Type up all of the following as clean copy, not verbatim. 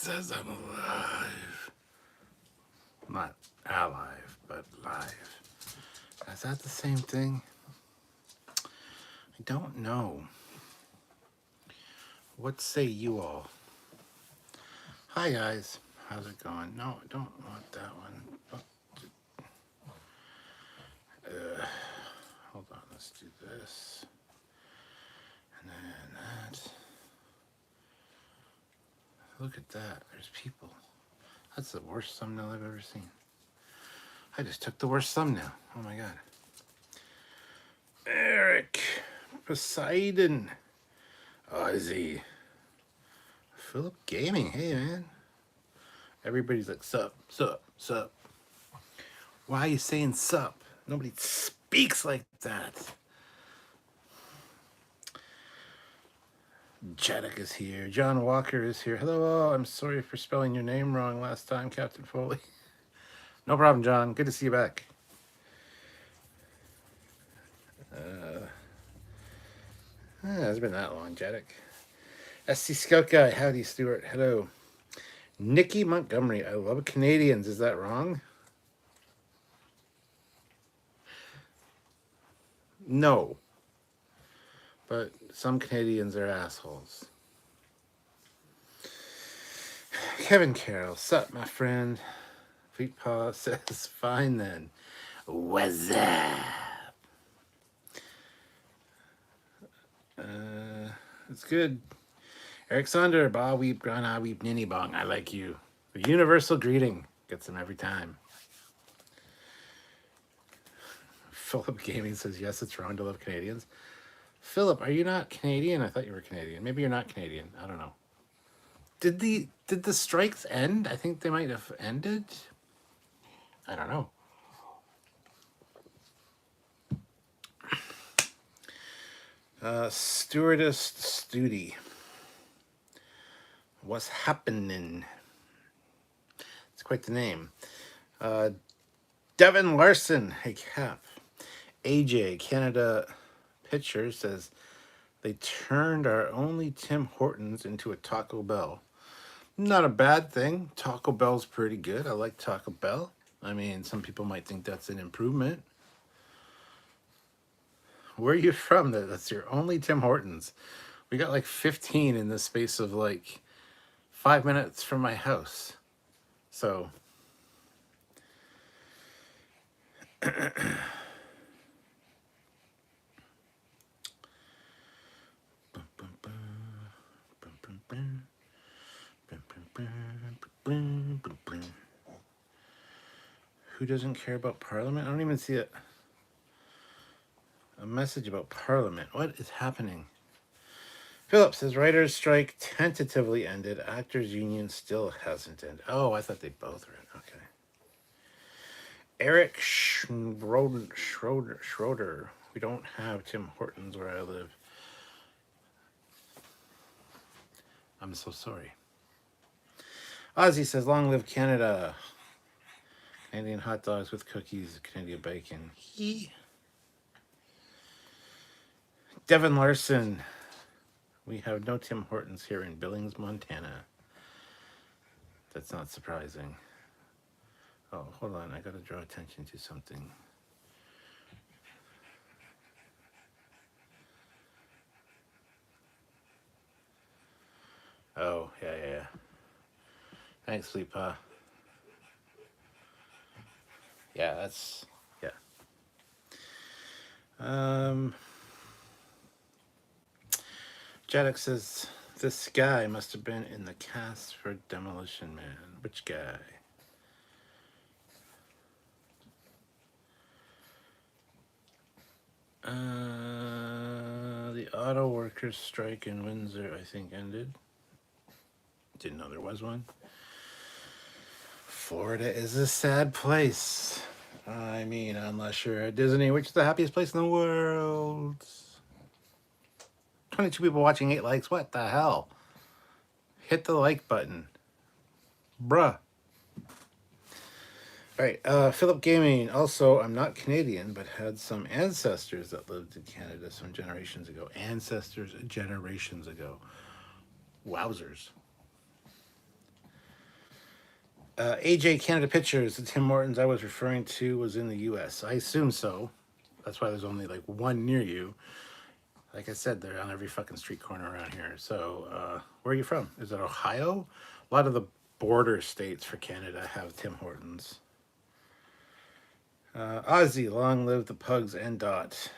says I'm alive. Not alive, but live. Is that the same thing? I don't know. What say you all? Hi, guys. How's it going? No, I don't want that one. Hold on. Let's do this. And then that. Look at that. There's people. That's the worst thumbnail I've ever seen. I just took the worst thumbnail. Oh my god. Eric. Poseidon. Ozzy. Philip Gaming. Hey, man. Everybody's like, sup, sup, sup. Why are you saying sup? Nobody speaks like that. Jadek is here. John Walker is here. Hello, I'm sorry for spelling your name wrong last time, Captain Foley. No problem, John. Good to see you back. It's been that long, Jadek. SC Scout Guy. Howdy, Stuart. Hello. Nikki Montgomery. I love Canadians. Is that wrong? No. But some Canadians are assholes. Kevin Carroll. Sup, my friend? Fleet Paw says, fine then. What's up? It's good. Eric Sander, Ba Weep, Grana Weep, Ninny Bong. I like you. The universal greeting. Gets them every time. Philip Gaming says, yes, it's wrong to love Canadians. Philip, are you not Canadian? I thought you were Canadian. Maybe you're not Canadian. I don't know. Did the strikes end? I think they might have ended. I don't know. Stewardess Studi. What's happening? It's quite the name. Devin Larson. Hey, Cap. AJ, Canada Pitcher, says, they turned our only Tim Hortons into a Taco Bell. Not a bad thing. Taco Bell's pretty good. I like Taco Bell. I mean, some people might think that's an improvement. Where are you from? That's your only Tim Hortons. We got like 15 in the space of like 5 minutes from my house. So who doesn't care about Parliament? I don't even see it. A message about Parliament. What is happening? Philip says writers' strike tentatively ended. Actors' union still hasn't ended. Oh, I thought they both were. Okay. Eric Schroeder. We don't have Tim Hortons where I live. I'm so sorry. Ozzy says, long live Canada. Canadian hot dogs with cookies, Canadian bacon. Devin Larson. We have no Tim Hortons here in Billings, Montana. That's not surprising. Oh, hold on. I got to draw attention to something. Oh, yeah. Thanks, Sleepa. Yeah, that's... Yeah. Jadek says, this guy must have been in the cast for Demolition Man. Which guy? The auto workers strike in Windsor, I think, ended. Didn't know there was one. Florida is a sad place. I mean, unless you're at Disney, which is the happiest place in the world. 22 people watching, 8 likes. What the hell? Hit the like button. Bruh. All right, Philip Gaming. Also, I'm not Canadian, but had some ancestors that lived in Canada some generations ago. Ancestors generations ago. Wowzers. AJ Canada Pictures, the Tim Hortons I was referring to was in the US. I assume so. That's why there's only like one near you. Like I said, they're on every fucking street corner around here. So, where are you from? Is it Ohio? A lot of the border states for Canada have Tim Hortons. Ozzy, long live the pugs and Dot.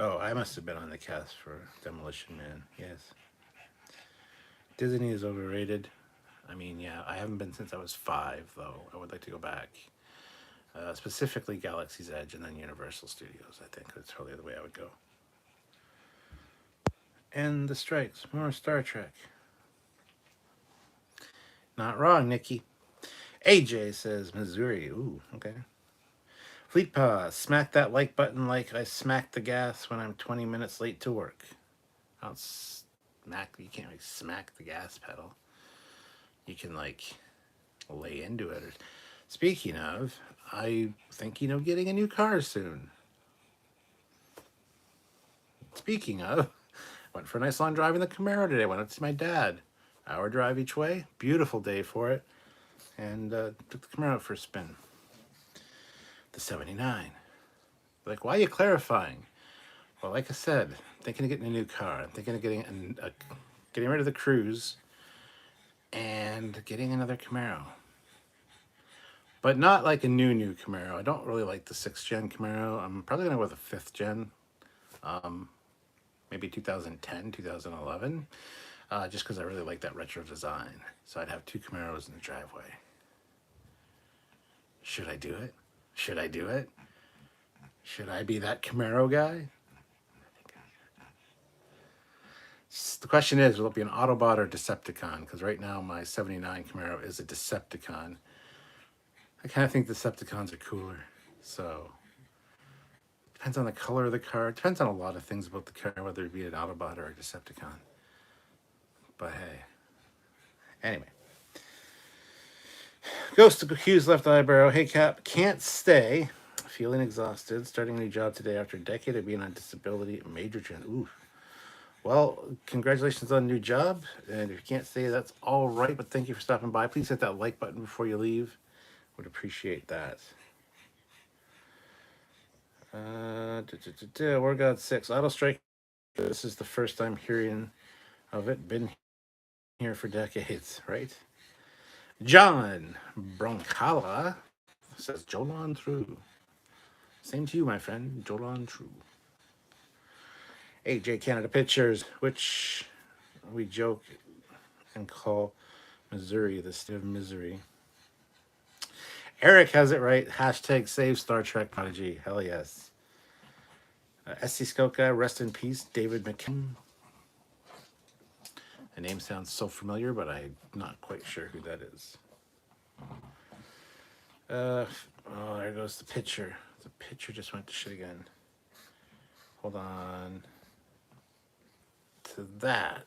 Oh, I must have been on the cast for Demolition Man. Yes. Disney is overrated. I mean, yeah, I haven't been since I was 5, though. I would like to go back. Specifically Galaxy's Edge and then Universal Studios, I think. That's probably the way I would go. And the strikes. More Star Trek. Not wrong, Nikki. AJ says Missouri. Ooh, okay. Fleet Paw, smack that like button like I smack the gas when I'm 20 minutes late to work. I don't smack, you can't like smack the gas pedal. You can like lay into it. Speaking of, I thinking of getting a new car soon. Speaking of, went for a nice long drive in the Camaro today. Went up to my dad. Hour drive each way. Beautiful day for it. And took the Camaro out for a spin. The 79. Like, why are you clarifying? Well, like I said, I'm thinking of getting a new car. I'm thinking of getting rid of the Cruise and getting another Camaro. But not like a new Camaro. I don't really like the 6th gen Camaro. I'm probably going to go with a 5th gen. Maybe 2010, 2011. Just because I really like that retro design. So I'd have 2 Camaros in the driveway. Should I do it? Should I do it? Should I be that Camaro guy? The question is, will it be an Autobot or Decepticon? Because right now my 79 Camaro is a Decepticon. I kind of think Decepticons are cooler. So, depends on the color of the car. Depends on a lot of things about the car, whether it be an Autobot or a Decepticon. But hey. Anyway. Ghost of Hughes left eyebrow. Hey Cap, can't stay. Feeling exhausted. Starting a new job today after a decade of being on disability. Major trend. Ooh. Well, congratulations on a new job. And if you can't stay, that's all right. But thank you for stopping by. Please hit that like button before you leave. Would appreciate that. War God 6. Auto Strike. This is the first time hearing of it. Been here for decades, right? John Broncala says Jolan True. Same to you, my friend. Jolan True. AJ Canada Pictures, which we joke and call Missouri the state of misery. Eric has it right. Hashtag save Star Trek Prodigy. Hell yes. SC Skoka, rest in peace. David McKim. The name sounds so familiar, but I'm not quite sure who that is. Oh, there goes the picture. The picture just went to shit again. Hold on. To that.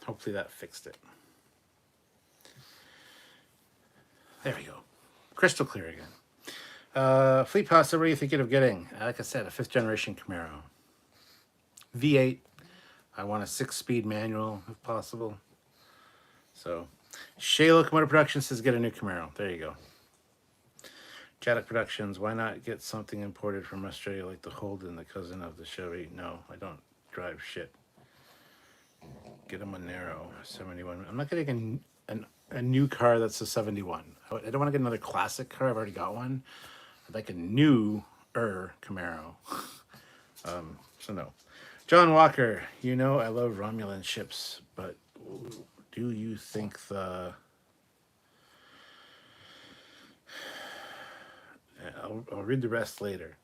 Hopefully that fixed it. There we go. Crystal clear again. Fleet Pasta, what are you thinking of getting? Like I said, a 5th generation Camaro. V8. I want a 6-speed manual if possible. So, Shea Locomotive Productions says get a new Camaro. There you go. Chaddock Productions, why not get something imported from Australia like the Holden, the cousin of the Chevy? No, I don't drive shit. Get a Monero 71. I'm not getting a new car that's a 71. I don't want to get another classic car. I've already got one. I'd like a newer Camaro. So no. John Walker, you know I love Romulan ships, but do you think the... I'll read the rest later.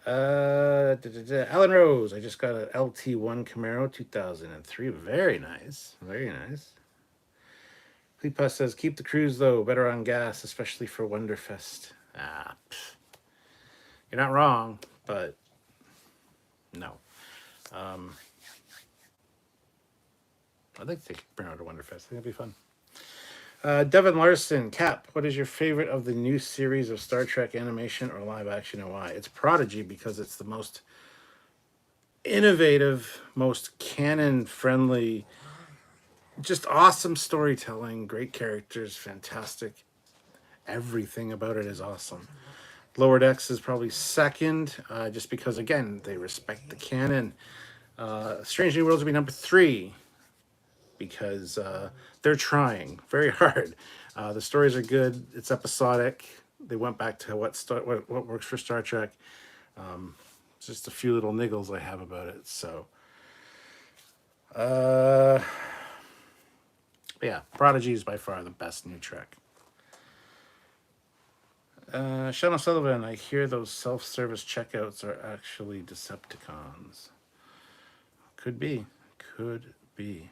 Alan Rose, I just got an LT1 Camaro 2003. Very nice. Very nice. Fleetpass says, keep the cruise though. Better on gas, especially for Wonderfest. You're not wrong, but no. I'd like to bring out a Wonderfest. I think it'd be fun. Devin Larson, Cap, what is your favorite of the new series of Star Trek animation or live action and why? It's Prodigy because it's the most innovative, most canon-friendly, just awesome storytelling, great characters, fantastic. Everything about it is awesome. Lower Decks is probably second, just because, again, they respect the canon. Strange New Worlds would be number three, because they're trying very hard. The stories are good. It's episodic. They went back to what works for Star Trek. Just a few little niggles I have about it. So, uh, yeah, Prodigy is by far the best new Trek. Sean O'Sullivan, I hear those self-service checkouts are actually Decepticons. Could be. Could be.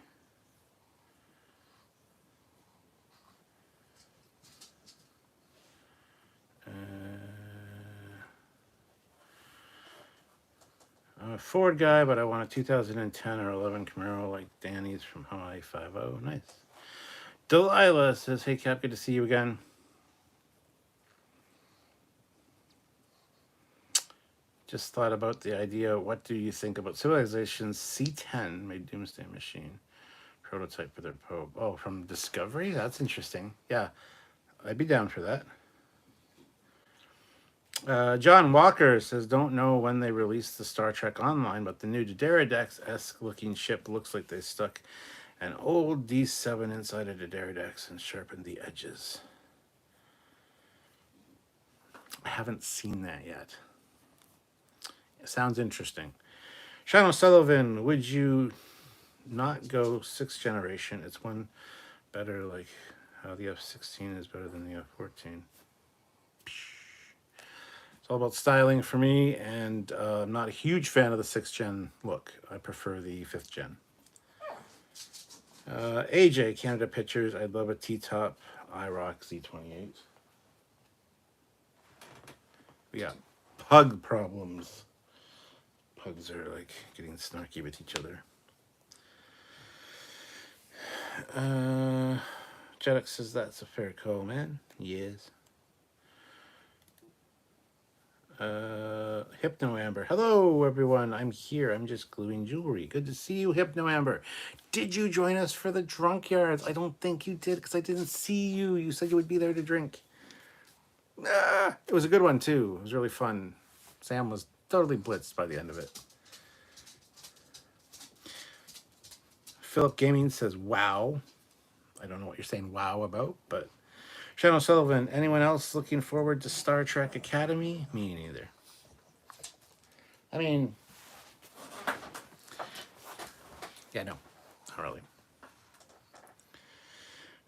I'm a Ford guy, but I want a 2010 or 11 Camaro like Danny's from Hawaii 5-0. Nice. Delilah says, hey, Cap, good to see you again. Just thought about the idea. What do you think about Civilization's C10 made Doomsday Machine prototype for their probe? Oh, from Discovery? That's interesting. Yeah, I'd be down for that. John Walker says, don't know when they released the Star Trek Online, but the new Deridex-esque looking ship looks like they stuck an old D7 inside of the Deridex and sharpened the edges. I haven't seen that yet. It sounds interesting. Sean O'Sullivan, would you not go 6th generation? It's one better, like how the F-16 is better than the F-14. It's all about styling for me, and I'm not a huge fan of the 6th gen look. I prefer the 5th gen. AJ, Canada Pictures, I'd love a T-top IROC Z28. We got pug problems. Pugs are like getting snarky with each other. Jeddick says that's a fair call, man. Yes. Hypno Amber. Hello, everyone. I'm here. I'm just gluing jewelry. Good to see you, Hypno Amber. Did you join us for the Trekyards? I don't think you did because I didn't see you. You said you would be there to drink. It was a good one, too. It was really fun. Sam was totally blitzed by the end of it. Philip Gaming says, wow. I don't know what you're saying wow about, but Sean O'Sullivan, anyone else looking forward to Star Trek Academy? Me neither. I mean, yeah, no, not really.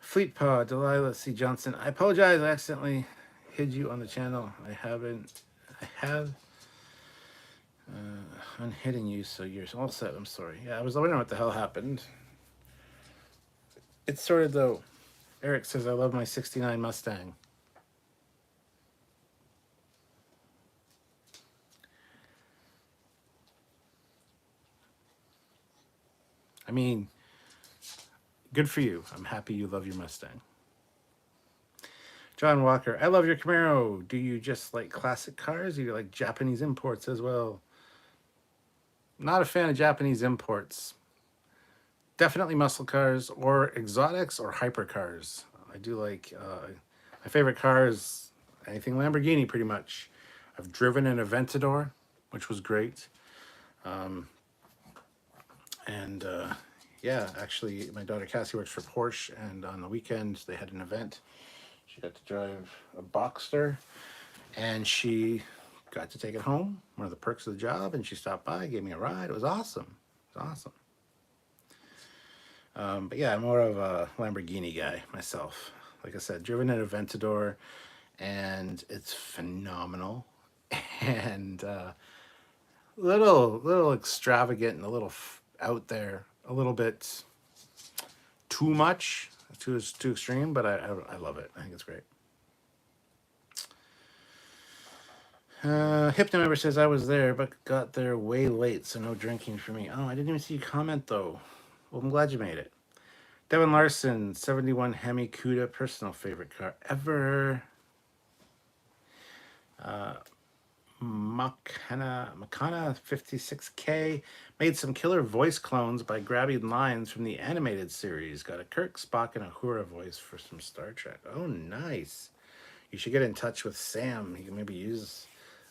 Fleet Pod, Delilah C. Johnson. I apologize, I accidentally hid you on the channel. I have unhidden you, so you're all set. I'm sorry. Yeah, I was wondering what the hell happened. It's sorted though. Eric says, I love my 69 Mustang. I mean, good for you. I'm happy you love your Mustang. John Walker, I love your Camaro. Do you just like classic cars? Or do you like Japanese imports as well? Not a fan of Japanese imports. Definitely muscle cars or exotics or hypercars. I do like, my favorite car is anything Lamborghini pretty much. I've driven an Aventador, which was great. Yeah, actually, my daughter Cassie works for Porsche, and on the weekend they had an event. She got to drive a Boxster, and she got to take it home. One of the perks of the job, and she stopped by, gave me a ride. It was awesome. It was awesome. But yeah, I'm more of a Lamborghini guy myself. Like I said, driven an Aventador, and it's phenomenal, and little extravagant and a little out there, a little bit too much, too extreme, but I love it. I think it's great. Hypno member says I was there, but got there way late, so no drinking for me. Oh, I didn't even see you comment though. Well, I'm glad you made it. Devin Larson, 71 Hemi Cuda, personal favorite car ever. Makana 56K made some killer voice clones by grabbing lines from the animated series. Got a Kirk, Spock, and a Uhura voice for some Star Trek. Oh, nice. You should get in touch with Sam. He can maybe use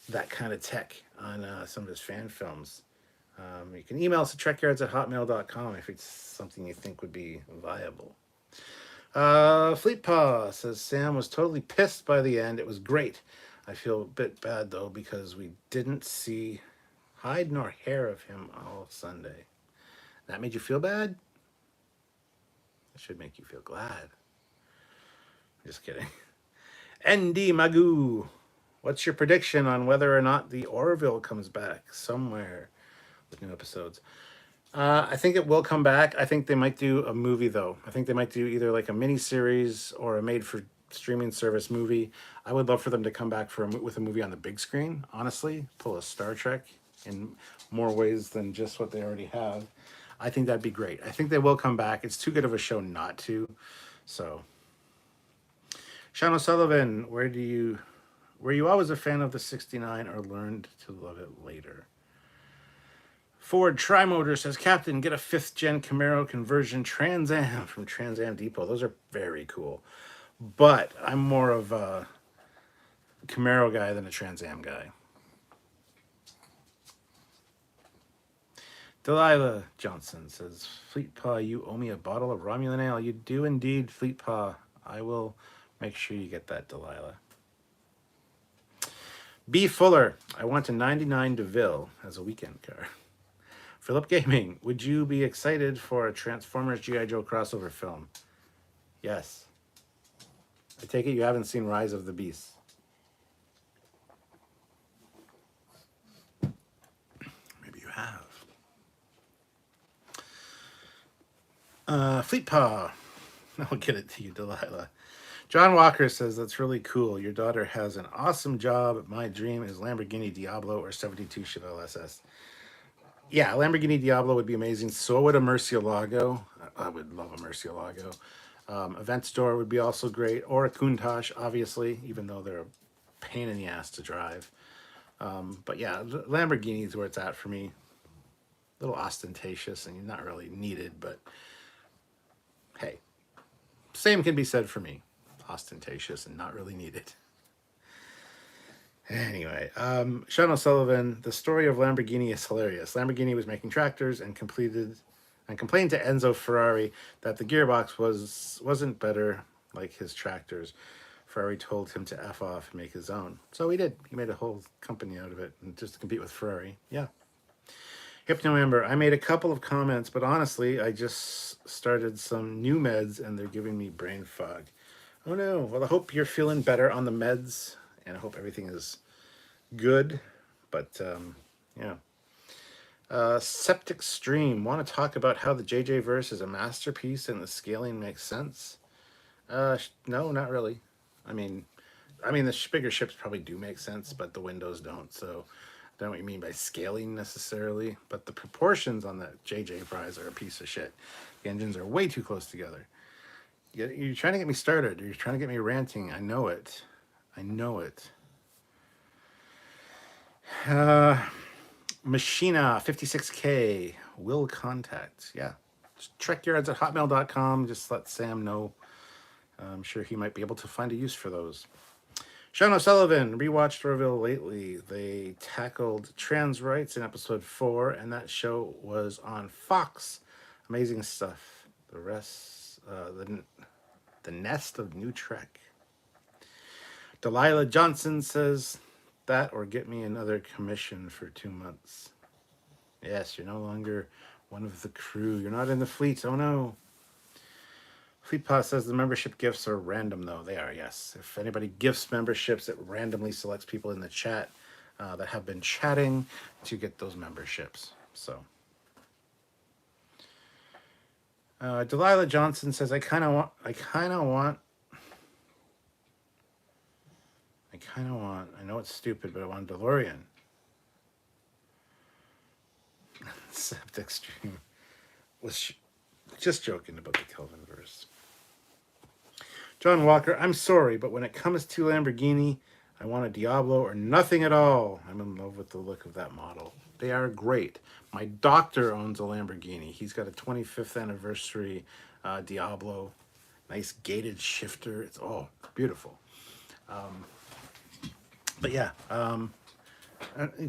that kind of tech on some of his fan films. You can email us at trekyards@hotmail.com if it's something you think would be viable. Fleetpaw says Sam was totally pissed by the end. It was great. I feel a bit bad though because we didn't see hide nor hair of him all Sunday. That made you feel bad? That should make you feel glad. Just kidding. ND Magoo, what's your prediction on whether or not the Orville comes back somewhere with new episodes? I think it will come back. I think they might do a movie though. I think they might do either like a mini series or a made for streaming service movie. I would love for them to come back with a movie on the big screen. Honestly, pull a Star Trek in more ways than just what they already have. I think that'd be great. I think they will come back. It's too good of a show not to. So, Sean O'Sullivan, were you always a fan of the 69 or learned to love it later? Ford Trimotor says, Captain, get a 5th gen Camaro conversion Trans Am from Trans Am Depot. Those are very cool. But I'm more of a Camaro guy than a Trans Am guy. Delilah Johnson says, Fleetpaw, you owe me a bottle of Romulan ale. You do indeed, Fleetpaw. I will make sure you get that, Delilah. B. Fuller, I want a 99 DeVille as a weekend car. Philip Gaming, would you be excited for a Transformers G.I. Joe crossover film? Yes. I take it you haven't seen Rise of the Beasts. Maybe you have. Fleetpaw. I'll get it to you, Delilah. John Walker says, that's really cool. Your daughter has an awesome job. My dream is Lamborghini Diablo or 72 Chevelle SS. Yeah, Lamborghini Diablo would be amazing. So would a Murcielago. I would love a Murcielago. Event Store would be also great. Or a Countach, obviously, even though they're a pain in the ass to drive. But yeah, Lamborghini is where it's at for me. A little ostentatious and not really needed, but hey, same can be said for me. Ostentatious and not really needed. Anyway, Sean O'Sullivan, the story of Lamborghini is hilarious. Lamborghini was making tractors and complained to Enzo Ferrari that the gearbox wasn't better like his tractors. Ferrari told him to F off and make his own. So he did. He made a whole company out of it and just to compete with Ferrari. Yeah. Hypnomember, I made a couple of comments, but honestly, I just started some new meds and they're giving me brain fog. Oh no. Well, I hope you're feeling better on the meds and I hope everything is good. But yeah. Septic Stream, want to talk about how the JJ verse is a masterpiece and the scaling makes sense? No, not really. I mean, the bigger ships probably do make sense, but the windows don't. So I don't know what you mean by scaling necessarily, but the proportions on that JJ prize are a piece of shit. The engines are way too close together. You're trying to get me started. You're trying to get me ranting. I know it. Machina 56K will contact. Yeah. Just Trekyards@hotmail.com. Just let Sam know. I'm sure he might be able to find a use for those. Sean O'Sullivan, rewatched Orville lately. They tackled trans rights in episode 4, and that show was on Fox. Amazing stuff. The rest, the nest of new Trek. Delilah Johnson says that or get me another commission for 2 months. Yes, you're no longer one of the crew. You're not in the fleet. Oh no. Fleetpaw says the membership gifts are random, though. They are, yes. If anybody gifts memberships, it randomly selects people in the chat that have been chatting to get those memberships. So, Delilah Johnson says, I kind of want, I know it's stupid, but I want a DeLorean. Septic Stream was just joking about the Kelvin verse. John Walker, I'm sorry, but when it comes to Lamborghini, I want a Diablo or nothing at all. I'm in love with the look of that model. They are great. My doctor owns a Lamborghini. He's got a 25th anniversary Diablo. Nice gated shifter. It's beautiful. But yeah,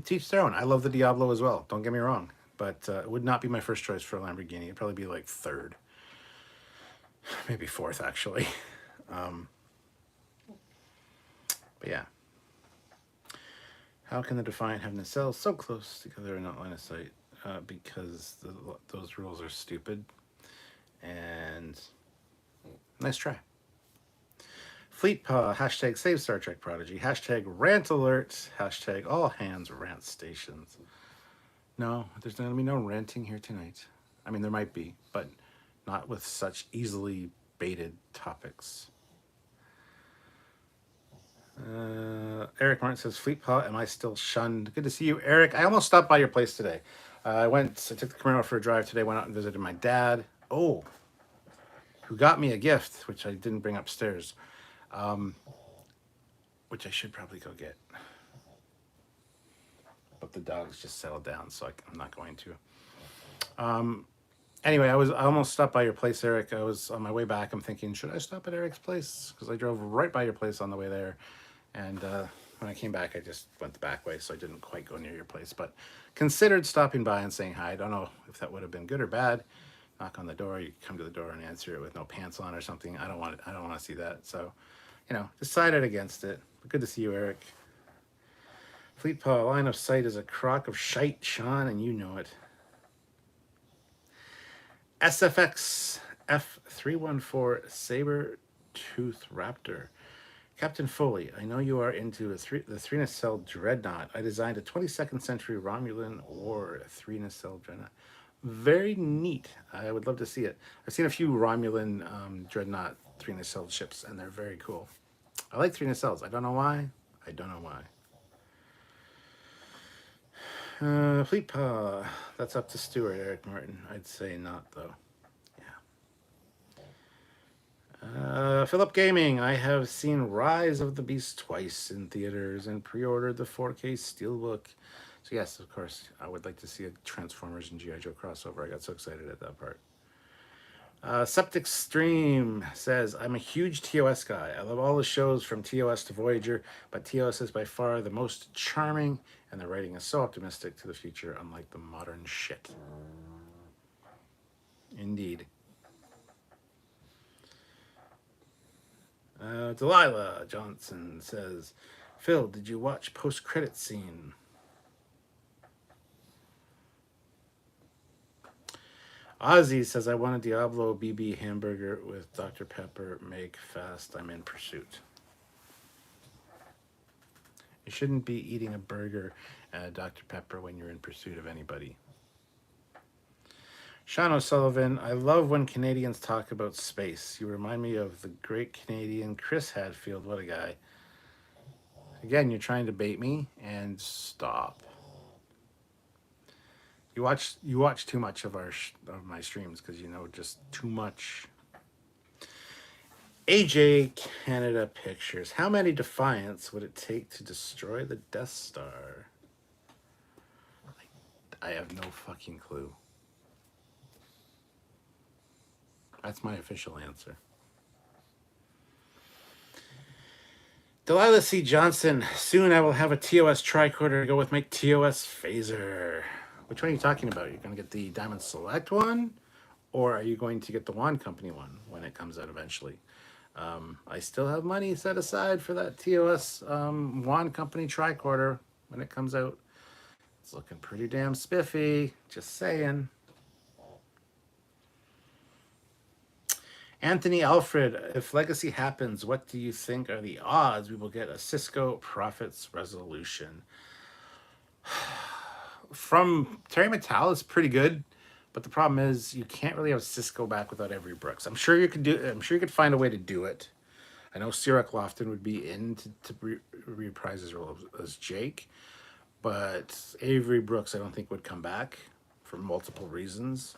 teach their own. I love the Diablo as well. Don't get me wrong. But it would not be my first choice for a Lamborghini. It'd probably be like third, maybe fourth actually. But yeah. How can the Defiant have nacelles so close together and not line of sight? Because those rules are stupid. And nice try. Fleetpaw, hashtag save Star Trek Prodigy, hashtag rant alert, hashtag all hands rant stations. No, there's going to be no ranting here tonight. I mean, there might be, but not with such easily baited topics. Eric Martin says, Fleetpaw, am I still shunned? Good to see you, Eric. I almost stopped by your place today. I took the Camaro for a drive today, went out and visited my dad. Who got me a gift, which I didn't bring upstairs, which I should probably go get. But the dogs just settled down, so I'm not going to. Anyway, I almost stopped by your place, Eric. I was on my way back. I'm thinking, should I stop at Eric's place? Because I drove right by your place on the way there. And when I came back, I just went the back way, so I didn't quite go near your place. But considered stopping by and saying hi. I don't know if that would have been good or bad. Knock on the door, you come to the door and answer it with no pants on or something. I don't want to see that. So, decided against it. But good to see you, Eric. Fleetpaw, line of sight is a crock of shite, Sean, and you know it. SFX F314 Saber-Tooth Raptor. Captain Foley, I know you are into the three nacelle dreadnought. I designed a 22nd century Romulan war three nacelle dreadnought. Very neat. I would love to see it. I've seen a few Romulan dreadnought three nacelle ships, and they're very cool. I like three nacelles. I don't know why. Fleetpaw. That's up to Stuart, Eric Martin. I'd say not, though. Philip Gaming, I have seen Rise of the Beast twice in theaters and pre-ordered the 4K Steelbook. So yes, of course, I would like to see a Transformers and G.I. Joe crossover. I got so excited at that part. Septic Stream says, I'm a huge TOS guy. I love all the shows from TOS to Voyager, but TOS is by far the most charming, and the writing is so optimistic to the future, unlike the modern shit. Indeed. Delilah Johnson says, Phil, did you watch post-credit scene? Ozzy says, I want a Diablo BB hamburger with Dr. Pepper. Make fast. I'm in pursuit. You shouldn't be eating a burger at Dr. Pepper when you're in pursuit of anybody. Sean O'Sullivan, I love when Canadians talk about space. You remind me of the great Canadian Chris Hadfield. What a guy. Again, you're trying to bait me, and stop. You watch too much of my streams because you know just too much. AJ Canada Pictures. How many Defiants would it take to destroy the Death Star? I have no fucking clue. That's my official answer. Delilah C. Johnson. Soon I will have a TOS tricorder to go with my TOS phaser. Which one are you talking about? Are you going to get the Diamond Select one? Or are you going to get the Wand Company one when it comes out eventually? I still have money set aside for that TOS Wand Company tricorder when it comes out. It's looking pretty damn spiffy. Just saying. Anthony Alfred, if Legacy happens, what do you think are the odds we will get a Cisco Profits resolution? From Terry Mattel is pretty good, but the problem is you can't really have Cisco back without Avery Brooks. I'm sure you could find a way to do it. I know Cyril Lofton would be in to reprise his role as Jake, but Avery Brooks I don't think would come back for multiple reasons.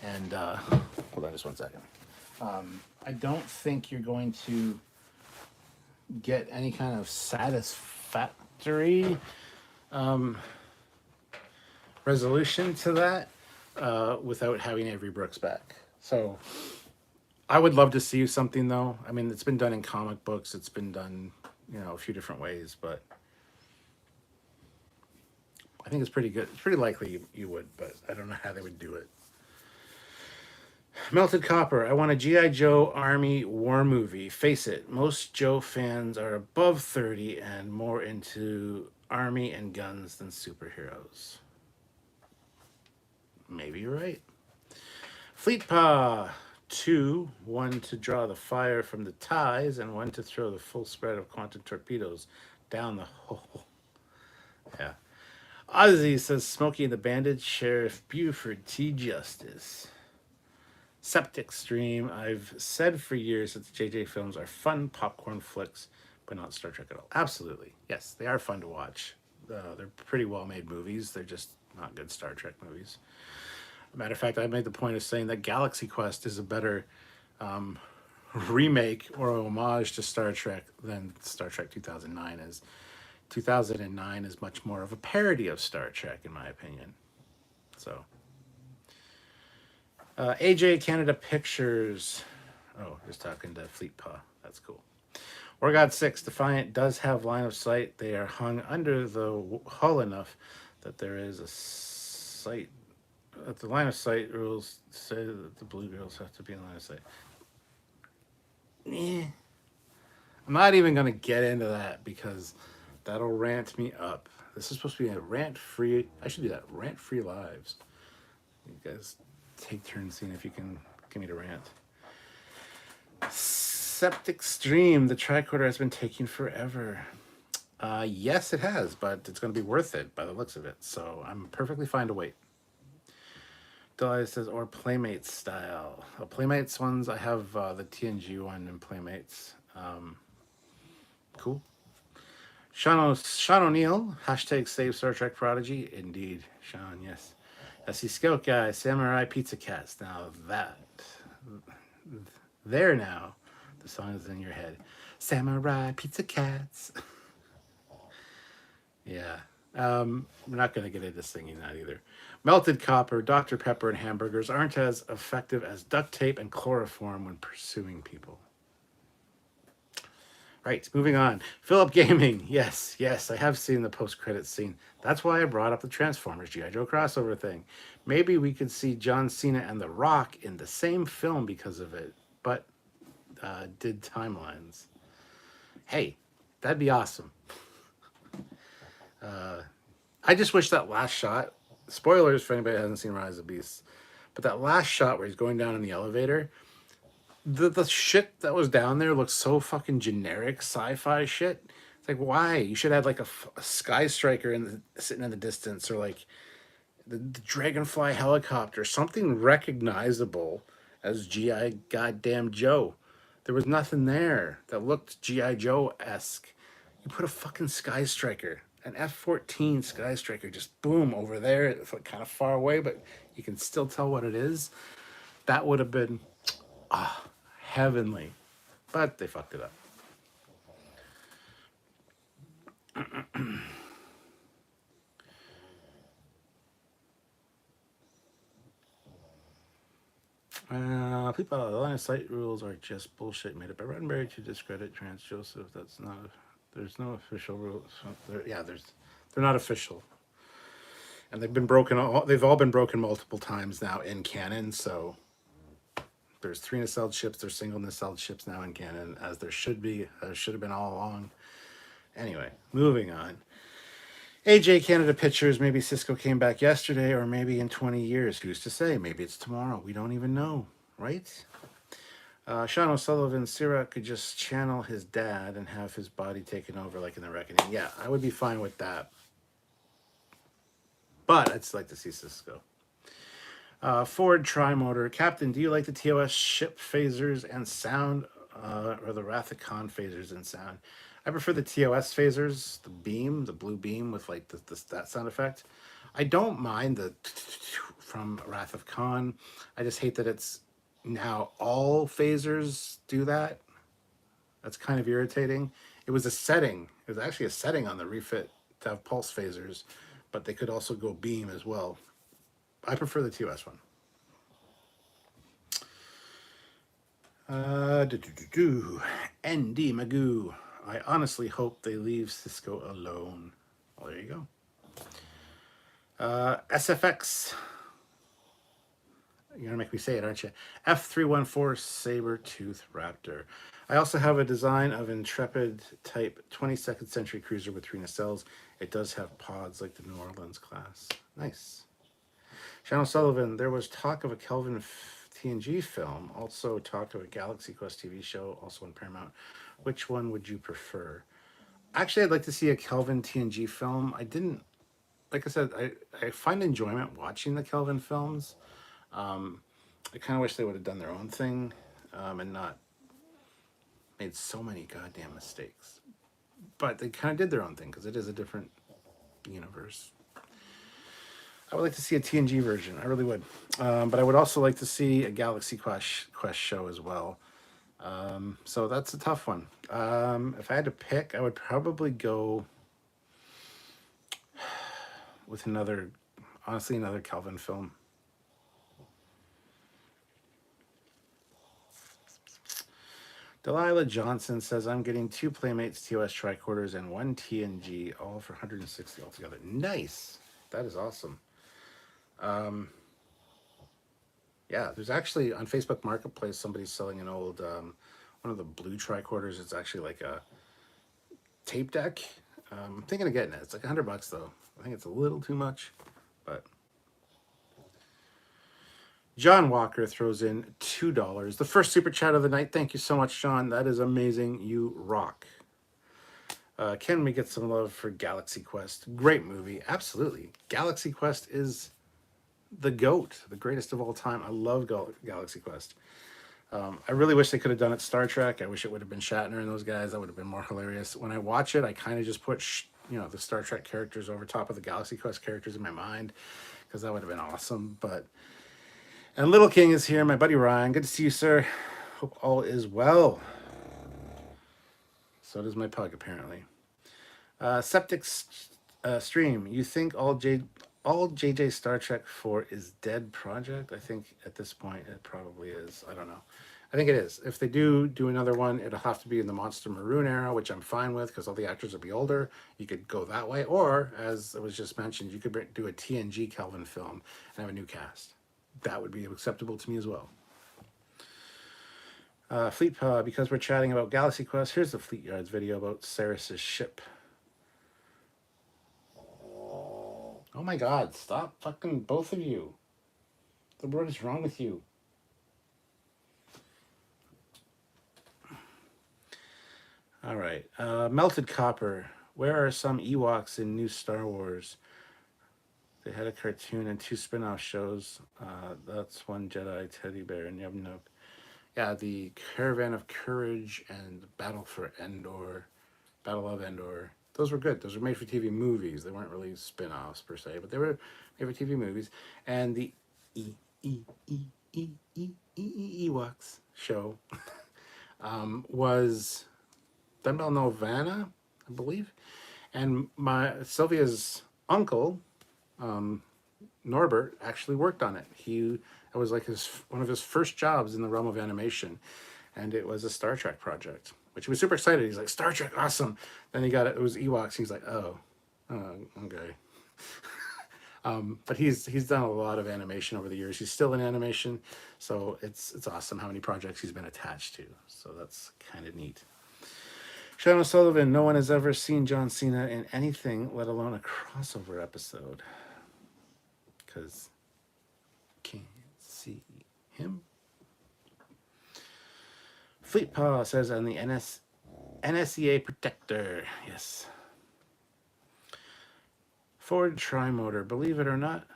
And hold on just one second. I don't think you're going to get any kind of satisfactory resolution to that without having Avery Brooks back. So I would love to see something though. I mean, it's been done in comic books. It's been done, a few different ways, but I think it's pretty good. It's pretty likely you would, but I don't know how they would do it. Melted Copper. I want a G.I. Joe Army war movie. Face it, most Joe fans are above 30 and more into Army and guns than superheroes. Maybe you're right. Fleet Paw. 2, 1 to draw the fire from the ties, and 1 to throw the full spread of quantum torpedoes down the hole. Yeah. Ozzy says Smokey and the Bandit, Sheriff Buford, T. Justice. Septic Stream. I've said for years that the JJ films are fun popcorn flicks, but not Star Trek at all. Absolutely. Yes, they are fun to watch. They're pretty well made movies. They're just not good Star Trek movies. Matter of fact, I made the point of saying that Galaxy Quest is a better remake or homage to Star Trek than Star Trek 2009 is. 2009 is much more of a parody of Star Trek, in my opinion. So, AJ Canada Pictures. Oh, just talking to Fleet Paw. That's cool. Orgod 6, Defiant does have line of sight. They are hung under the hull enough that there is a sight. The line of sight rules say that the blue girls have to be in line of sight. I'm not even going to get into that because that'll rant me up. This is supposed to be a rant-free... I should do that. Rant-free lives. You guys take turns seeing if you can get me to rant. Septic Stream. The tricorder has been taking forever. Yes, it has, but it's going to be worth it by the looks of it. So I'm perfectly fine to wait. Delia says, or Playmates style. Playmates ones, I have the TNG one in Playmates. Cool. Sean O'Neill, hashtag save Star Trek Prodigy. Indeed, Sean, yes. SC Scout Guy, Samurai Pizza Cats. Now there now, the song is in your head. Samurai Pizza Cats. Yeah. We're not going to get into singing that either. Melted Copper, Dr. Pepper, and hamburgers aren't as effective as duct tape and chloroform when pursuing people. Right, moving on. Philip Gaming. Yes, I have seen the post-credits scene. That's why I brought up the Transformers G.I. Joe crossover thing. Maybe we could see John Cena and The Rock in the same film because of it, but did timelines. Hey, that'd be awesome. I just wish that last shot, spoilers for anybody who hasn't seen Rise of Beasts, but that last shot where he's going down in the elevator, the shit that was down there looks so fucking generic sci-fi shit. It's like, why? You should have like a Sky Striker sitting in the distance, or like the Dragonfly helicopter, something recognizable as G.I. goddamn Joe. There was nothing there that looked G.I. Joe-esque. You put a fucking Sky Striker, an F-14 Sky Striker, just boom over there. It's like kind of far away, but you can still tell what it is. That would have been heavenly, but they fucked it up. People, the line of sight rules are just bullshit made up by Roddenberry to discredit Trans Joseph. That's not. There's no official rules. They're not official, and they've been broken. They've all been broken multiple times now in canon. So there's 3 nacelled ships. There's single nacelled ships now in canon, as there should be. Should have been all along. Anyway, moving on. AJ Canada Pictures. Maybe Cisco came back yesterday, or maybe in 20 years. Who's to say? Maybe it's tomorrow. We don't even know, right? Sean O'Sullivan, Sirach could just channel his dad and have his body taken over like in The Reckoning. Yeah, I would be fine with that. But I'd like to see Cisco. Ford Trimotor. Captain, do you like the TOS ship phasers and sound, or the Wrath of Khan phasers and sound? I prefer the TOS phasers, the beam, the blue beam with like that sound effect. I don't mind the from Wrath of Khan. I just hate that it's now all phasers do that. That's kind of irritating. It was a setting. It was actually a setting on the refit to have pulse phasers, but they could also go beam as well. I prefer the TOS one. ND Magoo. I honestly hope they leave Cisco alone. Well, there you go. SFX. You're gonna make me say it, aren't you? F314 Saber-Tooth Raptor. I also have a design of Intrepid type 22nd century cruiser with 3 nacelles. It does have pods like the New Orleans class. Nice. Shannon Sullivan, there was talk of a Kelvin TNG film, also talk of a Galaxy Quest TV show, also on Paramount. Which one would you prefer? Actually, I'd like to see a Kelvin TNG film. I didn't, like I said, I find enjoyment watching the Kelvin films. I kind of wish they would have done their own thing and not made so many goddamn mistakes. But they kind of did their own thing because it is a different universe. I would like to see a TNG version. I really would. But I would also like to see a Galaxy Quest show as well. So that's a tough one. If I had to pick, I would probably go with another Kelvin film. Delilah Johnson says, I'm getting 2 Playmates TOS tricorders and 1 TNG, all for 160 altogether. Nice. That is awesome. Yeah, there's actually on Facebook Marketplace, somebody's selling an old, one of the blue tricorders. It's actually like a tape deck. I'm thinking of getting it. It's like $100 though. I think it's a little too much, but John Walker throws in $2. The first super chat of the night. Thank you so much, John. That is amazing. You rock. Can we get some love for Galaxy Quest? Great movie. Absolutely. Galaxy Quest is the GOAT, the greatest of all time. I love Galaxy Quest. I really wish they could have done it Star Trek. I wish it would have been Shatner and those guys. That would have been more hilarious. When I watch it, I kind of just put, the Star Trek characters over top of the Galaxy Quest characters in my mind because that would have been awesome. And Little King is here, my buddy Ryan. Good to see you, sir. Hope all is well. So does my pug, apparently. Septic Stream, you think all JJ Star Trek 4 is dead project? I think at this point it probably is. I don't know. I think it is. If they do another one, it'll have to be in the Monster Maroon era, which I'm fine with because all the actors will be older. You could go that way. Or, as it was just mentioned, you could do a TNG Kelvin film and have a new cast. That would be acceptable to me as well. Fleet Pod, because we're chatting about Galaxy Quest, here's the Trekyards video about Ceres's ship. Oh my god, stop fucking both of you. What is wrong with you? All right. Melted Copper. Where are some Ewoks in new Star Wars? They had a cartoon and 2 spin-off shows. That's One Jedi, Teddy Bear, and Yum Nook. Yeah, the Caravan of Courage and Battle of Endor. Those were good. Those were made-for-TV movies. They weren't really spin-offs per se, but they were made-for-TV movies. And the Ewoks show was done by Nelvana, I believe. And Sylvia's uncle, Norbert, actually worked on it. It was like one of his first jobs in the realm of animation, and it was a Star Trek project, which he was super excited. He's like, Star Trek, awesome. Then he got it. It was Ewoks. He's like, oh, okay. But he's done a lot of animation over the years. He's still in animation, so it's awesome how many projects he's been attached to. So that's kind of neat. Shannon Sullivan, no one has ever seen John Cena in anything, let alone a crossover episode. Because can't see him. Fleet Paw says on the NSEA Protector. Yes. Ford Trimotor, believe it or not.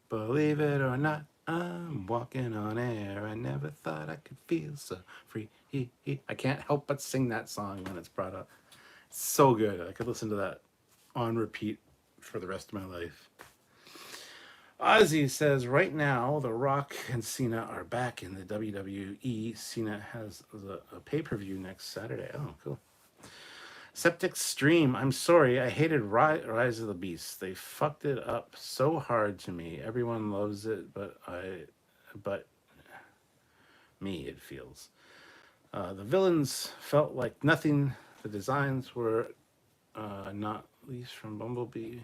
Believe it or not, I'm walking on air. I never thought I could feel so free. I can't help but sing that song when it's brought up. It's so good. I could listen to that on repeat for the rest of my life. Ozzy says, right now, The Rock and Cena are back in the WWE. Cena has a pay-per-view next Saturday. Oh, cool. Septic Stream, I'm sorry. I hated Rise of the Beast. They fucked it up so hard to me. Everyone loves it, but me, it feels. The villains felt like nothing. The designs were not least from Bumblebee.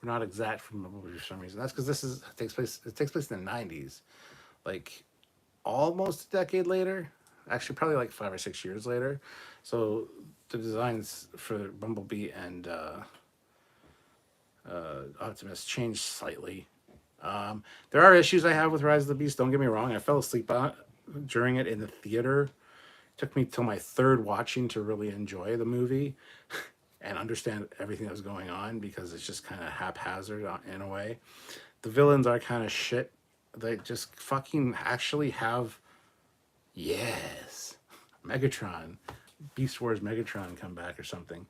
Were not exact from Bumblebee for some reason. That's because this is takes place. It takes place in the '90s, like almost a decade later. Actually, probably like 5 or 6 years later. So the designs for Bumblebee and Optimus changed slightly. There are issues I have with Rise of the Beast. Don't get me wrong. I fell asleep on it during it in the theater. It took me till my third watching to really enjoy the movie and understand everything that was going on because it's just kind of haphazard in a way. The villains are kind of shit. They just fucking actually have, yes, Megatron, Beast Wars Megatron come back or something.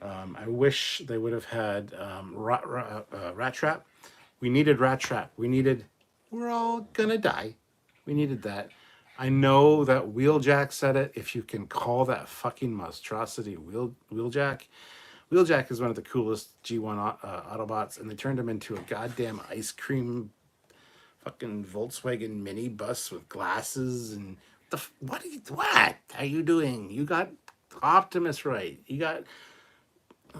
I wish they would have had Rat Trap. We needed Rat Trap. We needed, we're all gonna die. We needed that. I know that Wheeljack said it. If you can call that fucking monstrosity Wheeljack. Wheeljack is one of the coolest G1 Autobots, and they turned him into a goddamn ice cream fucking Volkswagen minibus with glasses and what are you doing? You got Optimus right. I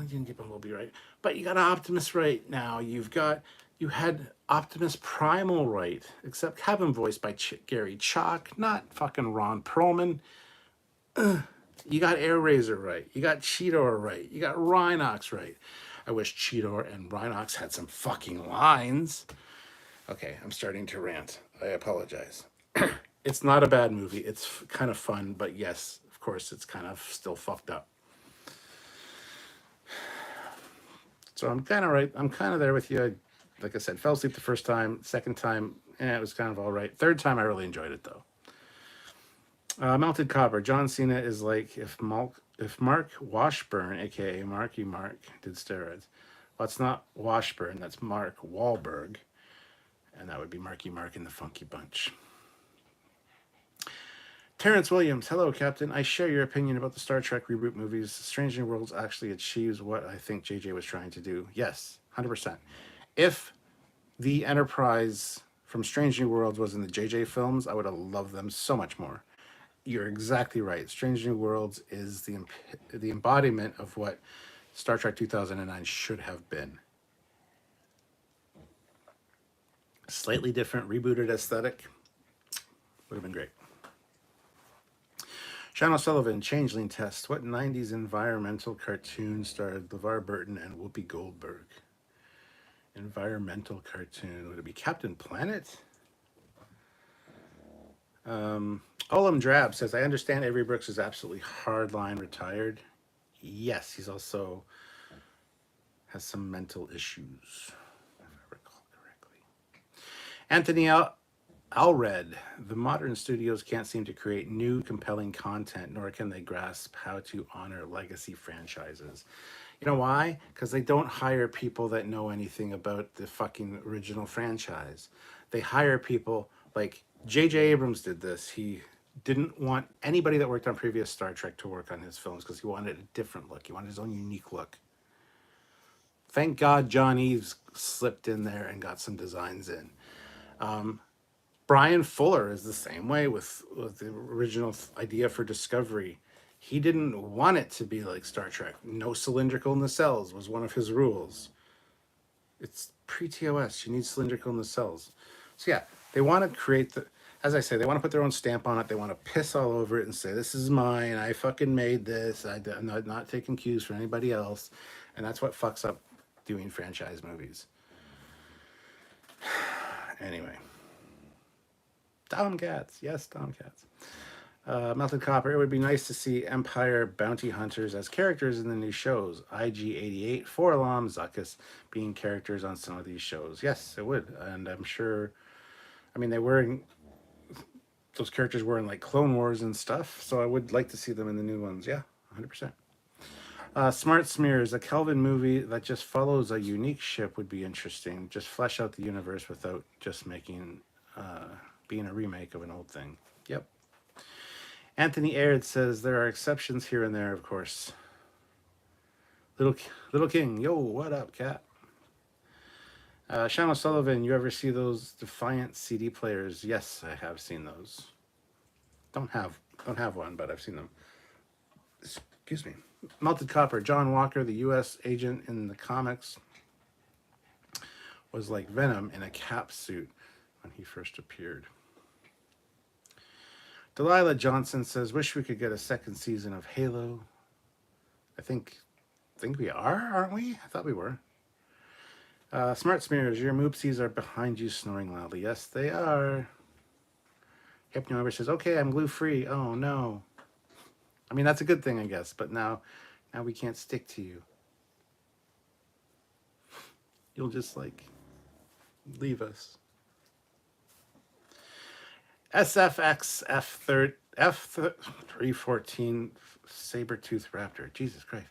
didn't get Bumblebee right, but you got Optimus right now. You had Optimus Primal right, except have him voiced by Gary Chalk, not fucking Ron Perlman. You got Air Razor right. You got Cheetor right. You got Rhinox right. I wish Cheetor and Rhinox had some fucking lines. Okay, I'm starting to rant. I apologize. It's not a bad movie. It's kind of fun, but yes, of course, it's kind of still fucked up. So I'm kind of right. I'm kind of there with you. Like I said, fell asleep the first time. Second time, it was kind of all right. Third time, I really enjoyed it though. Melted Copper. John Cena is like if Mark Washburn, aka Marky Mark, did steroids. Well, it's not Washburn. That's Mark Wahlberg, and that would be Marky Mark and the Funky Bunch. Terrence Williams, hello, Captain. I share your opinion about the Star Trek reboot movies. Strange New Worlds actually achieves what I think JJ was trying to do. Yes, 100%. If the Enterprise from Strange New Worlds was in the JJ films, I would have loved them so much more. You're exactly right. Strange New Worlds is the embodiment of what Star Trek 2009 should have been. Slightly different, rebooted aesthetic would have been great. Sean O'Sullivan, Changeling Test. What 90s environmental cartoon starred LeVar Burton and Whoopi Goldberg? Environmental cartoon. Would it be Captain Planet? Olam Drab says, I understand Avery Brooks is absolutely hardline retired. Yes, he's also has some mental issues, if I recall correctly. Anthony Alred, the modern studios can't seem to create new, compelling content, nor can they grasp how to honor legacy franchises. You know why? Because they don't hire people that know anything about the fucking original franchise. They hire people like J.J. Abrams did this. He didn't want anybody that worked on previous Star Trek to work on his films because he wanted a different look. He wanted his own unique look. Thank God John Eves slipped in there and got some designs in. Brian Fuller is the same way with the original idea for Discovery. He didn't want it to be like Star Trek. No cylindrical nacelles was one of his rules. It's pre-TOS. You need cylindrical nacelles. So yeah, they want to create as I say, they want to put their own stamp on it. They want to piss all over it and say, this is mine. I fucking made this. I'm not taking cues from anybody else. And that's what fucks up doing franchise movies. Anyway. Tomcats. Yes, Tomcats. Melted Copper. It would be nice to see Empire bounty hunters as characters in the new shows. IG-88, Forlom, Zuckuss being characters on some of these shows. Yes, it would. And I'm sure, I mean, those characters were in like Clone Wars and stuff, so I would like to see them in the new ones. Yeah, 100%. Smart Smears, a Kelvin movie that just follows a unique ship would be interesting. Just flesh out the universe without just being a remake of an old thing. Yep. Anthony Aird says there are exceptions here and there, of course. Little Little King, yo, what up, cat? Sean O'Sullivan, you ever see those Defiant CD players? Yes, I have seen those. Don't have don't have one, but I've seen them. Excuse me. Melted Copper, John Walker, the U.S. agent in the comics, was like Venom in a cap suit when he first appeared. Delilah Johnson says, "Wish we could get a second season of Halo." I think we are, aren't we? I thought we were. Smart Smears, your moopsies are behind you snoring loudly. Yes, they are. Hypno Ever says, "Okay, I'm glue free." Oh no. I mean, that's a good thing, I guess. But now we can't stick to you. You'll just like leave us. SFX F314 Saber-tooth Raptor. Jesus Christ.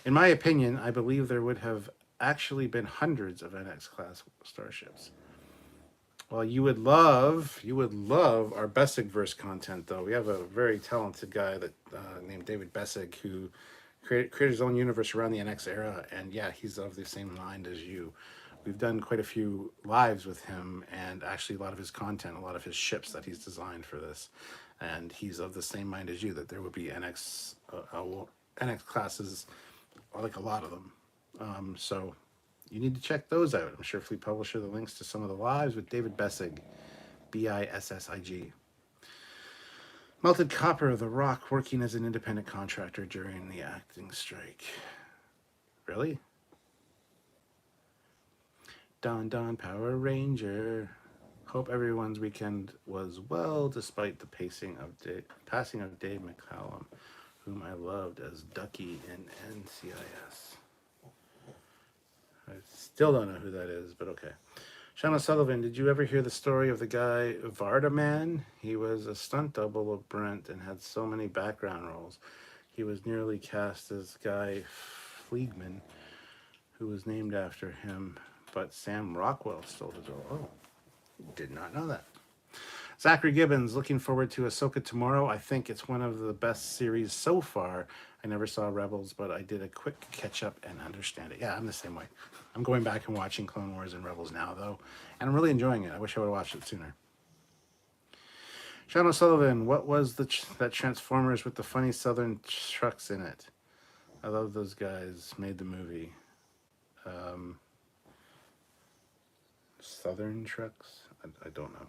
In my opinion, I believe there would have actually been hundreds of NX class starships. Well, you would love our Bessig-verse content, though. We have a very talented guy that named David Bessig who created his own universe around the NX era, and yeah, he's of the same mind as you. We've done quite a few lives with him, and actually a lot of his content, a lot of his ships that he's designed for this, and he's of the same mind as you that there would be NX classes, like a lot of them. So you need to check those out. I'm sure Fleet Publisher the links to some of the lives with David Bessig, Bissig. Melted Copper, The Rock working as an independent contractor during the acting strike. Really? Don Don Power Ranger. Hope everyone's weekend was well despite the passing of Dave McCallum, whom I loved as Ducky in NCIS. I still don't know who that is, but okay. Shauna Sullivan, did you ever hear the story of the guy Vardaman? He was a stunt double of Brent and had so many background roles. He was nearly cast as Guy Fleegman, who was named after him, but Sam Rockwell stole his role. Oh, did not know that. Zachary Gibbons, looking forward to Ahsoka tomorrow. I think it's one of the best series so far. I never saw Rebels, but I did a quick catch up and understand it. Yeah, I'm the same way. I'm going back and watching Clone Wars and Rebels now, though, and I'm really enjoying it. I wish I would have watched it sooner. Sean O'Sullivan, what was that Transformers with the funny Southern trucks in it? I love those guys. Made the movie. Southern trucks? I don't know.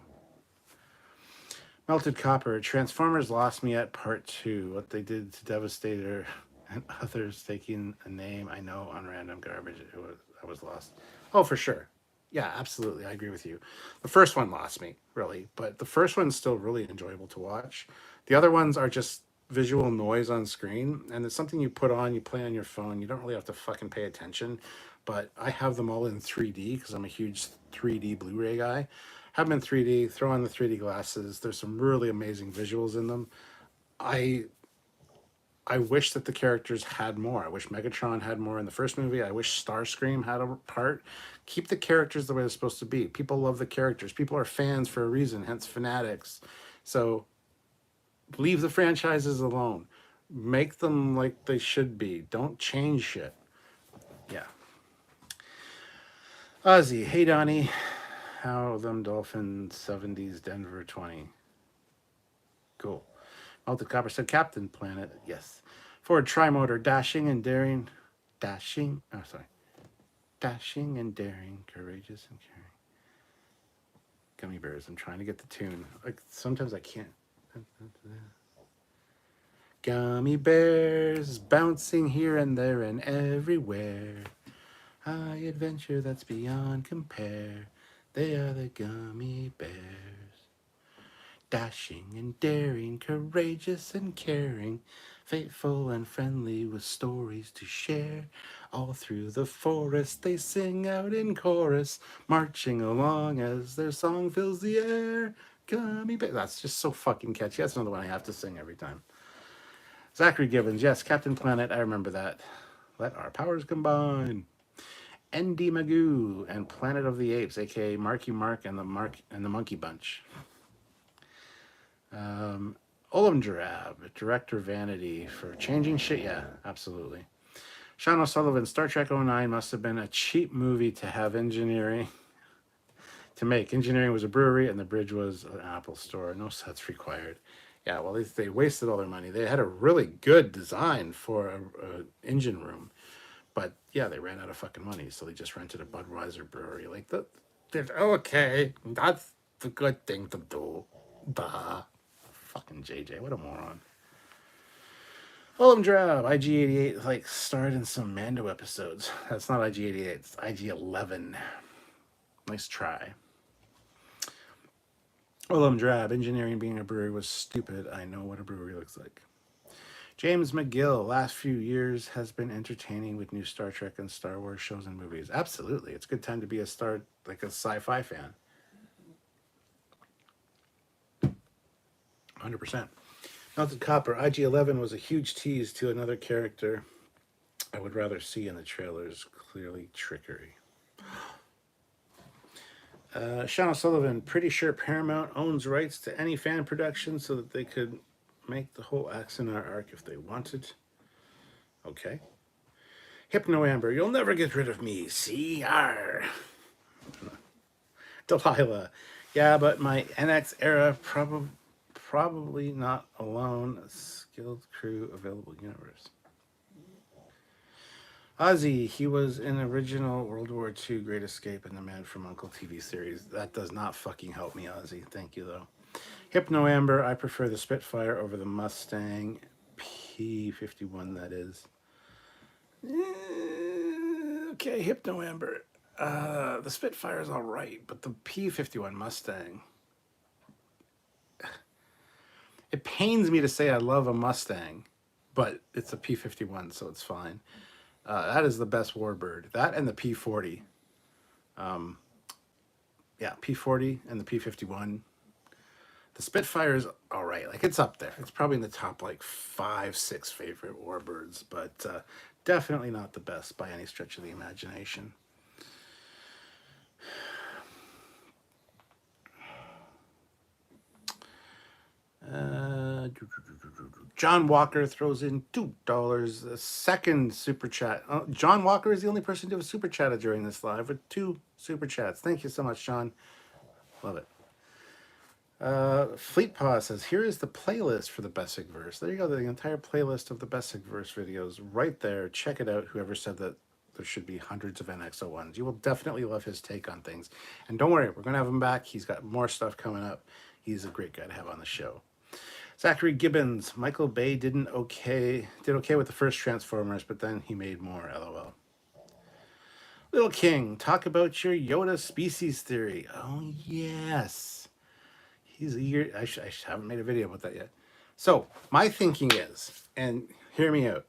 Melted Copper. Transformers lost me at part 2. What they did to Devastator and others taking a name I know on random garbage. I was lost. Oh, for sure. Yeah, absolutely. I agree with you. The first one lost me, really. But the first one's still really enjoyable to watch. The other ones are just visual noise on screen. And it's something you put on, you play on your phone. You don't really have to fucking pay attention. But I have them all in 3D because I'm a huge 3D Blu-ray guy. Have them in 3D, throw on the 3D glasses. There's some really amazing visuals in them. I wish that the characters had more. I wish Megatron had more in the first movie. I wish Starscream had a part. Keep the characters the way they're supposed to be. People love the characters. People are fans for a reason, hence fanatics. So leave the franchises alone. Make them like they should be. Don't change shit. Yeah. Ozzy, hey Donnie. How them Dolphins 70s Denver 20. Cool. Melted Copper said Captain Planet. Yes. Ford Trimotor dashing and daring. Dashing and daring, courageous and caring. Gummy Bears. I'm trying to get the tune. Like sometimes I can't. Gummy Bears bouncing here and there and everywhere. High adventure that's beyond compare. They are the Gummy Bears. Dashing and daring, courageous and caring, faithful and friendly with stories to share. All through the forest they sing out in chorus, marching along as their song fills the air. Gummy Bears. That's just so fucking catchy. That's another one I have to sing every time. Zachary Gibbons, yes, Captain Planet, I remember that. Let our powers combine. N.D. Magoo and Planet of the Apes, aka Marky Mark and the Monkey Bunch. Olam Jarab, Director Vanity for changing shit. Yeah, absolutely. Sean O'Sullivan, Star Trek '09 must have been a cheap movie to have engineering to make. Engineering was a brewery and the bridge was an Apple store. No sets required. Yeah, well, they wasted all their money. They had a really good design for a engine room, but yeah, they ran out of fucking money, so they just rented a Budweiser brewery. Like that, okay, that's the good thing to do. Bah, fucking JJ, what a moron. Willem Drab, IG-88, like starred in some Mando episodes. That's not IG-88, it's IG-11. Nice try. Willem Drab, engineering being a brewery was stupid. I know what a brewery looks like. James McGill, last few years has been entertaining with new Star Trek and Star Wars shows and movies. Absolutely. It's a good time to be a sci-fi fan. 100%. Melted Copper, IG-11 was a huge tease to another character I would rather see in the trailers. Clearly trickery. Sean O'Sullivan, pretty sure Paramount owns rights to any fan production so that they could make the whole Axanar arc if they wanted. Okay. Hypno Amber, you'll never get rid of me. CR. Delilah, yeah, but my NX era probably not alone. A skilled crew available universe. Ozzy, he was in original World War II Great Escape and the Man from U.N.C.L.E. TV series. That does not fucking help me, Ozzy. Thank you, though. Hypno Amber, I prefer the Spitfire over the Mustang P-51, that is. Okay, Hypno Amber. The Spitfire is all right, but the P-51 Mustang... It pains me to say I love a Mustang, but it's a P-51, so it's fine. That is the best warbird. That and the P-40. Yeah, P-40 and the P-51. The Spitfire is all right. Like, it's up there. It's probably in the top, like, 5-6 favorite warbirds, but definitely not the best by any stretch of the imagination. John Walker throws in $2. The second super chat. John Walker is the only person to have super chatted during this live with 2 super chats. Thank you so much, John. Love it. Fleet Paw says, here is the playlist for the Bessic verse. There you go, the entire playlist of the Bessic verse videos right there. Check it out. Whoever said that there should be hundreds of NX01s. You will definitely love his take on things. And don't worry, we're going to have him back. He's got more stuff coming up. He's a great guy to have on the show. Zachary Gibbons, Michael Bay did okay with the first Transformers, but then he made more, LOL. Little King, talk about your Yoda species theory. Oh, yes. He's eager. I haven't made a video about that yet. So, my thinking is, and hear me out,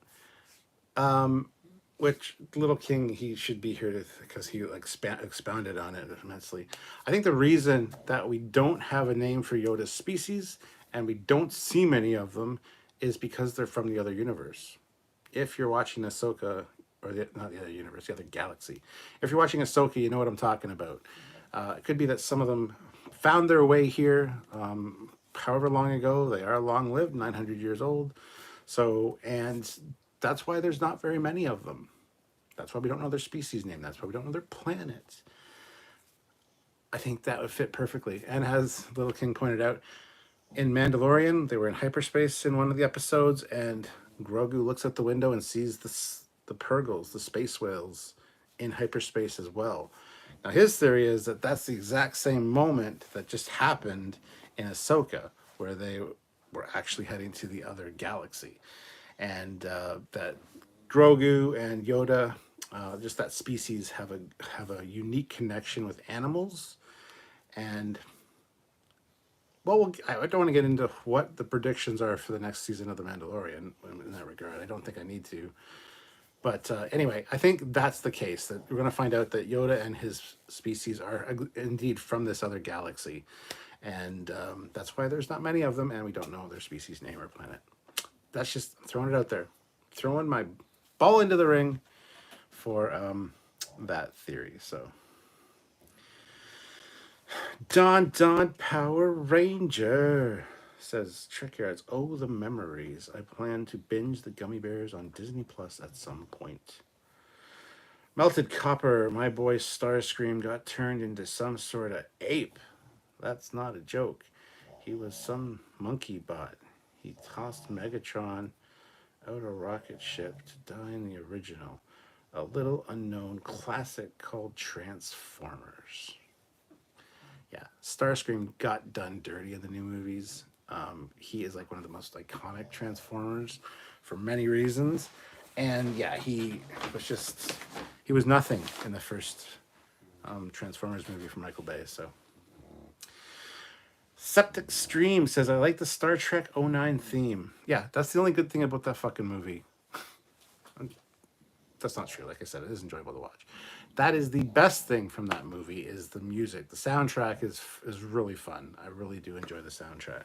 which Little King, he should be here because he expounded on it immensely. I think the reason that we don't have a name for Yoda's species and we don't see many of them is because they're from the other universe. If you're watching Ahsoka, or not the other universe, the other galaxy. If you're watching Ahsoka, you know what I'm talking about. It could be that some of them found their way here however long ago. They are long-lived, 900 years old. So, and that's why there's not very many of them. That's why we don't know their species name. That's why we don't know their planet. I think that would fit perfectly. And as Little King pointed out, in Mandalorian, they were in hyperspace in one of the episodes, and Grogu looks out the window and sees the Purgles, the space whales, in hyperspace as well. Now, his theory is that that's the exact same moment that just happened in Ahsoka, where they were actually heading to the other galaxy. And that Grogu and Yoda, just that species, have a unique connection with animals. And well, I don't want to get into what the predictions are for the next season of The Mandalorian in that regard. I don't think I need to. But anyway, I think that's the case, that we're going to find out that Yoda and his species are indeed from this other galaxy. And that's why there's not many of them, and we don't know their species name or planet. That's just throwing it out there. Throwing my ball into the ring for that theory. So, Don Power Ranger. says Trekyards. Oh, the memories. I plan to binge the Gummy Bears on Disney Plus at some point. Melted Copper. My boy Starscream got turned into some sort of ape. That's not a joke. He was some monkey bot. He tossed Megatron out a rocket ship to die in the original. A little unknown classic called Transformers. Yeah, Starscream got done dirty in the new movies. He is like one of the most iconic Transformers for many reasons. And yeah, he was nothing in the first Transformers movie from Michael Bay. So Septic Stream says, I like the Star Trek '09 theme. Yeah, that's the only good thing about that fucking movie. That's not true. Like I said, it is enjoyable to watch. That is the best thing from that movie is the music. The soundtrack is really fun. I really do enjoy the soundtrack.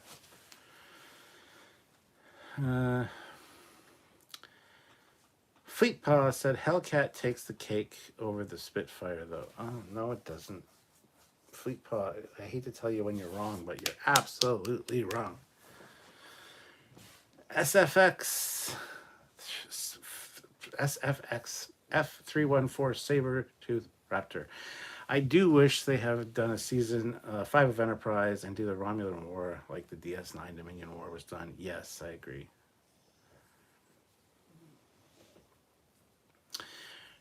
Fleetpaw said Hellcat takes the cake over the Spitfire, though. Oh, no, it doesn't. Fleetpaw, I hate to tell you when you're wrong, but you're absolutely wrong. SFX F314 Saber-Tooth Raptor. I do wish they have done a season 5 of Enterprise and do the Romulan War like the DS9 Dominion War was done. Yes, I agree.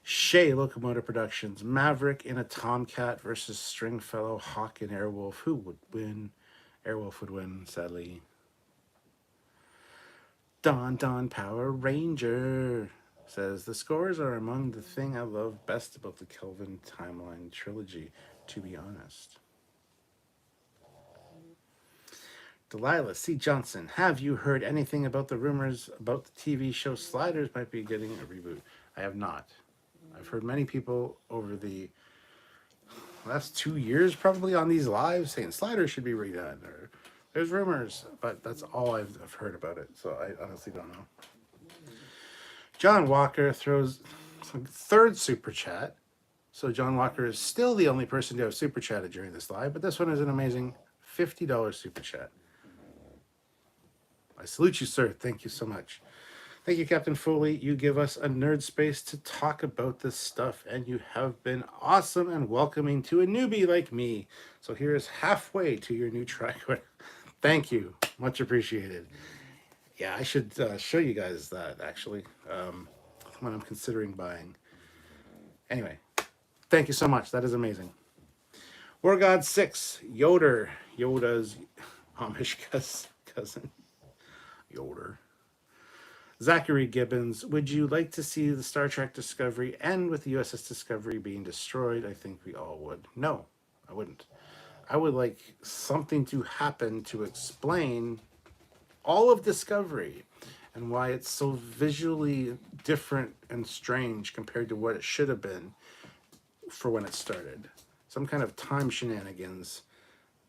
Shea Locomotive Productions. Maverick in a Tomcat versus Stringfellow, Hawk and Airwolf. Who would win? Airwolf would win, sadly. Don Power Ranger says the scores are among the thing I love best about the Kelvin timeline trilogy, to be honest. Delilah C. Johnson, have you heard anything about the rumors about the TV show Sliders might be getting a reboot? I have not. I've heard many people over the last 2 years probably on these lives saying Sliders should be redone or there's rumors, but that's all I've heard about it, so I honestly don't know. John Walker throws third super chat. So John Walker is still the only person to have super chatted during this live, but this one is an amazing $50 super chat. I salute you, sir. Thank you so much. Thank you, Captain Foley. You give us a nerd space to talk about this stuff, and you have been awesome and welcoming to a newbie like me. So here is halfway to your new tricard. Thank you. Much appreciated. Yeah, I should show you guys that, actually, when I'm considering buying. Anyway, thank you so much. That is amazing. War God 6, Yoda's Amish cousin. Yoder. Zachary Gibbons, would you like to see the Star Trek Discovery end with the USS Discovery being destroyed? I think we all would. No, I wouldn't. I would like something to happen to explain all of Discovery and why it's so visually different and strange compared to what it should have been for when it started. Some kind of time shenanigans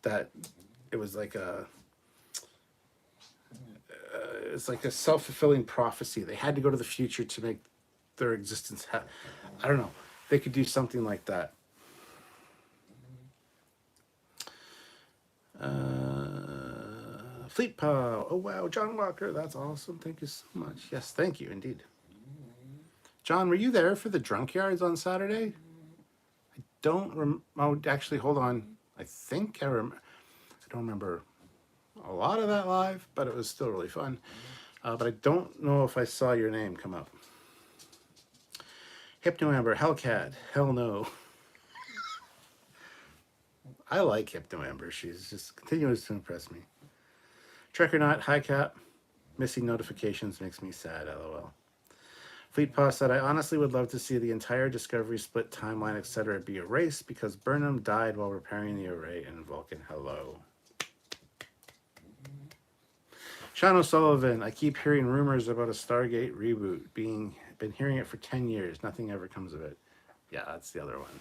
that it was like it's like a self-fulfilling prophecy. They had to go to the future to make their existence I don't know. They could do something like that. Fleetpaw. Oh, wow. John Walker. That's awesome. Thank you so much. Yes, thank you indeed. John, were you there for the Trekyards on Saturday? I don't oh, actually, hold on. I think I don't remember a lot of that live, but it was still really fun. But I don't know if I saw your name come up. Hypnoamber, Hellcat, hell no. I like Hypnoamber. She's just continues to impress me. Trekker High Cap, missing notifications makes me sad, lol. Fleetpaw said, I honestly would love to see the entire Discovery split timeline, etc. be erased because Burnham died while repairing the array in Vulcan. Hello. Sean O'Sullivan, I keep hearing rumors about a Stargate reboot. Been hearing it for 10 years. Nothing ever comes of it. Yeah, that's the other one.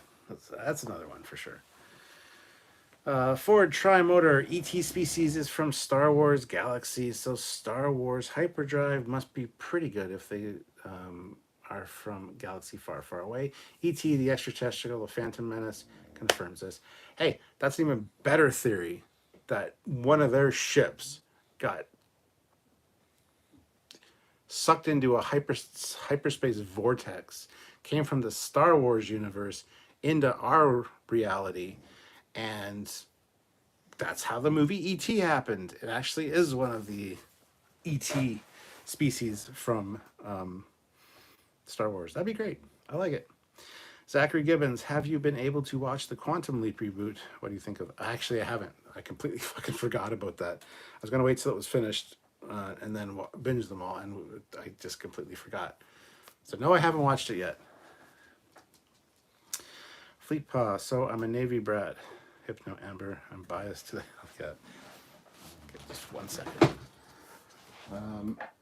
That's another one for sure. Ford Tri-Motor, ET species is from Star Wars Galaxy, so Star Wars Hyperdrive must be pretty good if they are from Galaxy far, far away. ET, the extraterrestrial, the Phantom Menace, confirms this. Hey, that's an even better theory, that one of their ships got sucked into a hyperspace vortex, came from the Star Wars universe into our reality, and that's how the movie E.T. happened. It actually is one of the E.T. species from Star Wars. That'd be great. I like it. Zachary Gibbons, have you been able to watch the Quantum Leap reboot? What do you think of it? Actually, I haven't. I completely fucking forgot about that. I was going to wait till it was finished and then binge them all, and I just completely forgot. So, no, I haven't watched it yet. Fleet Paw, so I'm a Navy brat. Hypno Amber, I'm biased to the Hellcat. Okay, just 1 second.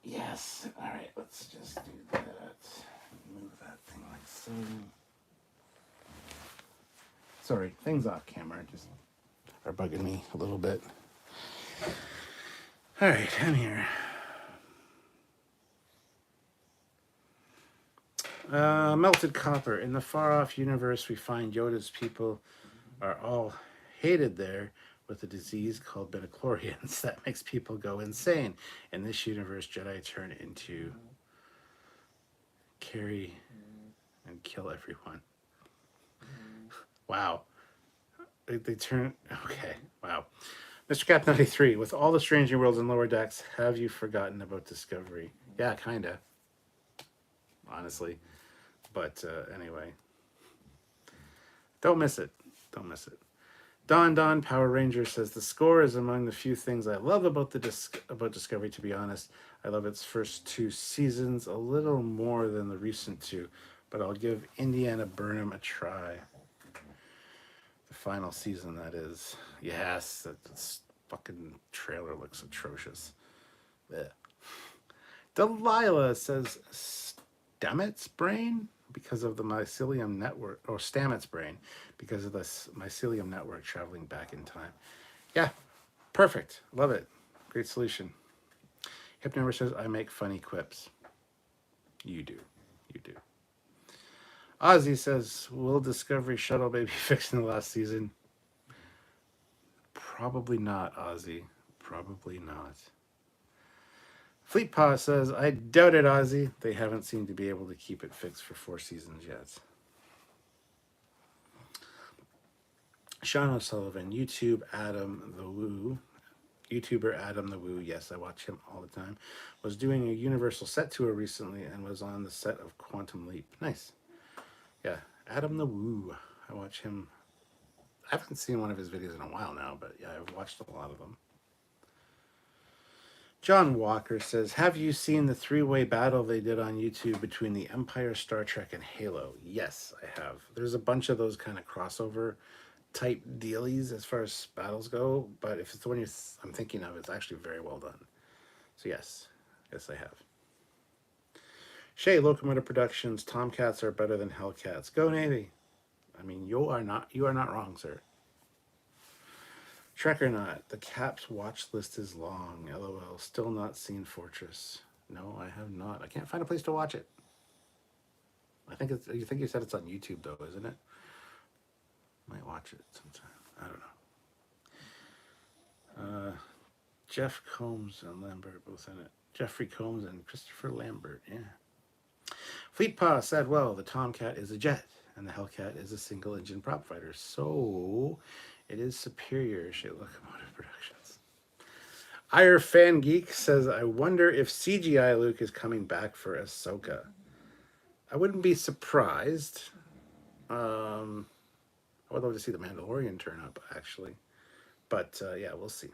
Yes. All right, let's just do that. Move that thing like so. Sorry, things off camera just are bugging me a little bit. All right, I'm here. Melted copper. In the far-off universe, we find Yoda's people are all hated there with a disease called midichlorians that makes people go insane. In this universe, Jedi turn into carry and kill everyone. Wow. They turn... Okay, wow. Mr. Cap 93, with all the Strange New Worlds and Lower Decks, have you forgotten about Discovery? Yeah, kinda. Honestly. But anyway. Don't miss it. Don't miss it. Don Power Ranger says the score is among the few things I love about about Discovery. To be honest, I love its first 2 seasons a little more than the recent 2, but I'll give Indiana Burnham a try. The final season, that is. Yes, that fucking trailer looks atrocious. Blech. Delilah says Stamets brain because of the mycelium network, or Stamets brain because of the mycelium network traveling back in time. Yeah, perfect. Love it. Great solution. Hypnover says I make funny quips. You do. You do. Ozzy says, will Discovery Shuttle Baby fix in the last season? Probably not, Ozzy. Probably not. Fleet Paw says, I doubt it, Ozzy. They haven't seemed to be able to keep it fixed for 4 seasons yet. Sean O'Sullivan, YouTuber Adam the Woo, yes, I watch him all the time, was doing a Universal set tour recently and was on the set of Quantum Leap. Nice. Yeah, Adam the Woo. I watch him. I haven't seen one of his videos in a while now, but yeah, I've watched a lot of them. John Walker says, have you seen the 3-way battle they did on YouTube between the Empire, Star Trek, and Halo? Yes, I have. There's a bunch of those kind of crossover type dealies as far as battles go, but if it's the one I'm thinking of, it's actually very well done. So yes, I have. Shay, Locomotive Productions, Tomcats are better than Hellcats. Go Navy. I mean, you are not wrong, sir. Trek or not, the Caps watch list is long. LOL. Still not seen Fortress. No, I have not. I can't find a place to watch it. I think you said it's on YouTube though, isn't it? Might watch it sometime. I don't know. Jeff Combs and Lambert both in it. Jeffrey Combs and Christopher Lambert. Yeah. Fleet Paw said, well, the Tomcat is a jet and the Hellcat is a single engine prop fighter, so it is superior. Shit, Locomotive Productions. Ire Fan Geek says, I wonder if CGI Luke is coming back for Ahsoka. I wouldn't be surprised. I would love to see the Mandalorian turn up, actually. But yeah, we'll see.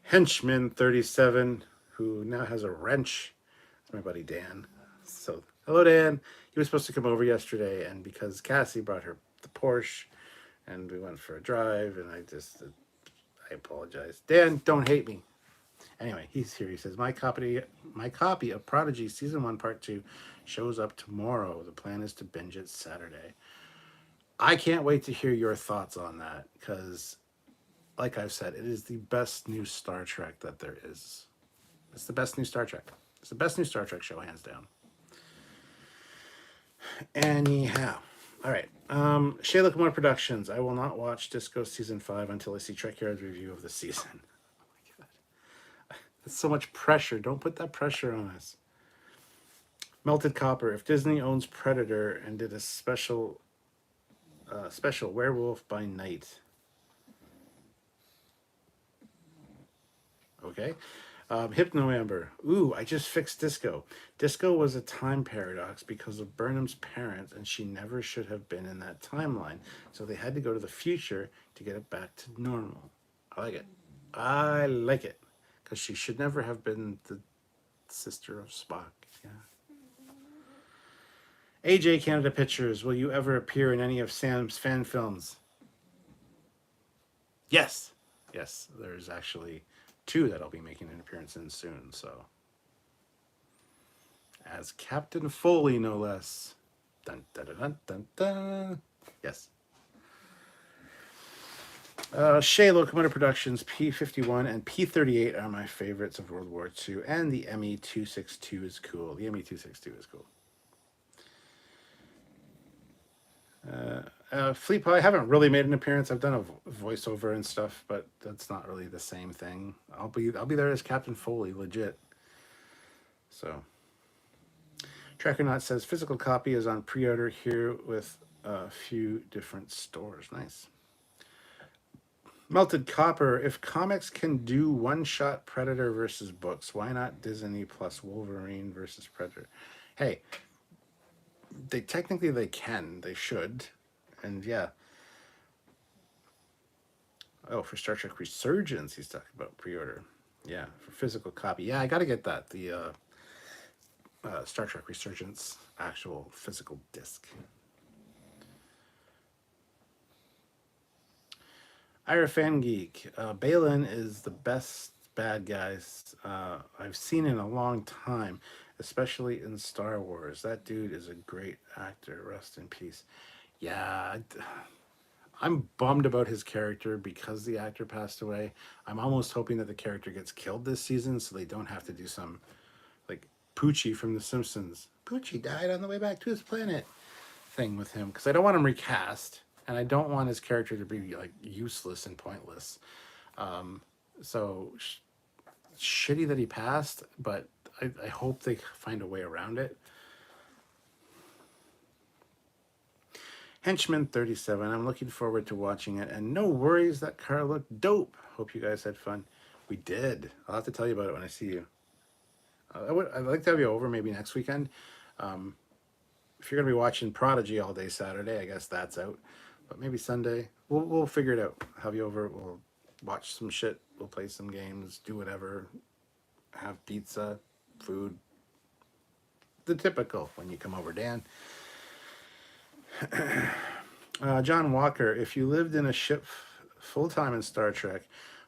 Henchman 37, who now has a wrench. It's my buddy Dan. So, hello, Dan. He was supposed to come over yesterday, and because Cassie brought her the Porsche, and we went for a drive, and I apologize. Dan, don't hate me. Anyway, he's here. He says, my copy of Prodigy Season 1 Part 2 shows up tomorrow. The plan is to binge it Saturday. I can't wait to hear your thoughts on that, because, like I've said, it is the best new Star Trek that there is. It's the best new Star Trek. It's the best new Star Trek show, hands down. Anyhow. All right. Shea Locomotive Productions. I will not watch Disco Season 5 until I see Trekyards' review of the season. Oh my God. That's so much pressure. Don't put that pressure on us. Melted Copper. If Disney owns Predator and did a special Werewolf by Night. Okay. Hypno Amber. Ooh, I just fixed Disco. Disco was a time paradox because of Burnham's parents, and she never should have been in that timeline. So they had to go to the future to get it back to normal. I like it. I like it. Because she should never have been the sister of Spock. Yeah. AJ Canada Pictures. Will you ever appear in any of Sam's fan films? Yes. Yes, there's actually 2 that I'll be making an appearance in soon, so. As Captain Foley, no less. Dun, dun, dun, dun, dun, dun. Yes. Shea Locomotive Productions, P-51 and P-38 are my favorites of World War II, and the ME-262 is cool. The ME-262 is cool. Fleet Pie, I haven't really made an appearance. I've done a voiceover and stuff, but that's not really the same thing. I'll be there as Captain Foley, legit. So, Trekyards says physical copy is on pre-order here with a few different stores. Nice. Melted Copper. If comics can do one-shot Predator versus books, why not Disney plus Wolverine versus Predator? Hey, they can. They should. And yeah. Oh, for Star Trek Resurgence, he's talking about pre-order. Yeah, for physical copy. Yeah, I got to get that. The Star Trek Resurgence actual physical disc. Ira Fan Geek. Balin is the best bad guys I've seen in a long time, especially in Star Wars. That dude is a great actor. Rest in peace. Yeah, I'm bummed about his character because the actor passed away. I'm almost hoping that the character gets killed this season so they don't have to do some like Poochie from The Simpsons. Poochie died on the way back to his planet thing with him because I don't want him recast and I don't want his character to be like useless and pointless. So shitty that he passed, but I hope they find a way around it. Henchman 37. I'm looking forward to watching it, and no worries, that car looked dope. Hope you guys had fun. We did. I'll have to tell you about it when I see you. I'd like to have you over maybe next weekend. If you're gonna be watching Prodigy all day Saturday, I guess that's out. But maybe Sunday, we'll figure it out. Have you over? We'll watch some shit. We'll play some games. Do whatever. Have pizza, food. The typical when you come over, Dan. John Walker, if you lived in a ship full-time in Star Trek,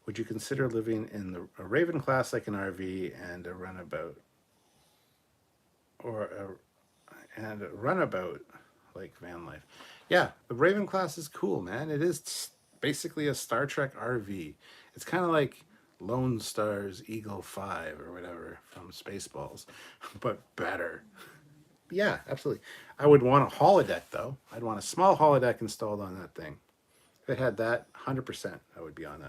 would you consider living in a Raven class like an RV and a runabout? And a runabout like van life? Yeah, the Raven class is cool, man. It is basically a Star Trek RV. It's kind of like Lone Star's Eagle 5 or whatever from Spaceballs, but better. Yeah, absolutely. I would want a holodeck, though. I'd want a small holodeck installed on that thing. If it had that, 100%, I would be on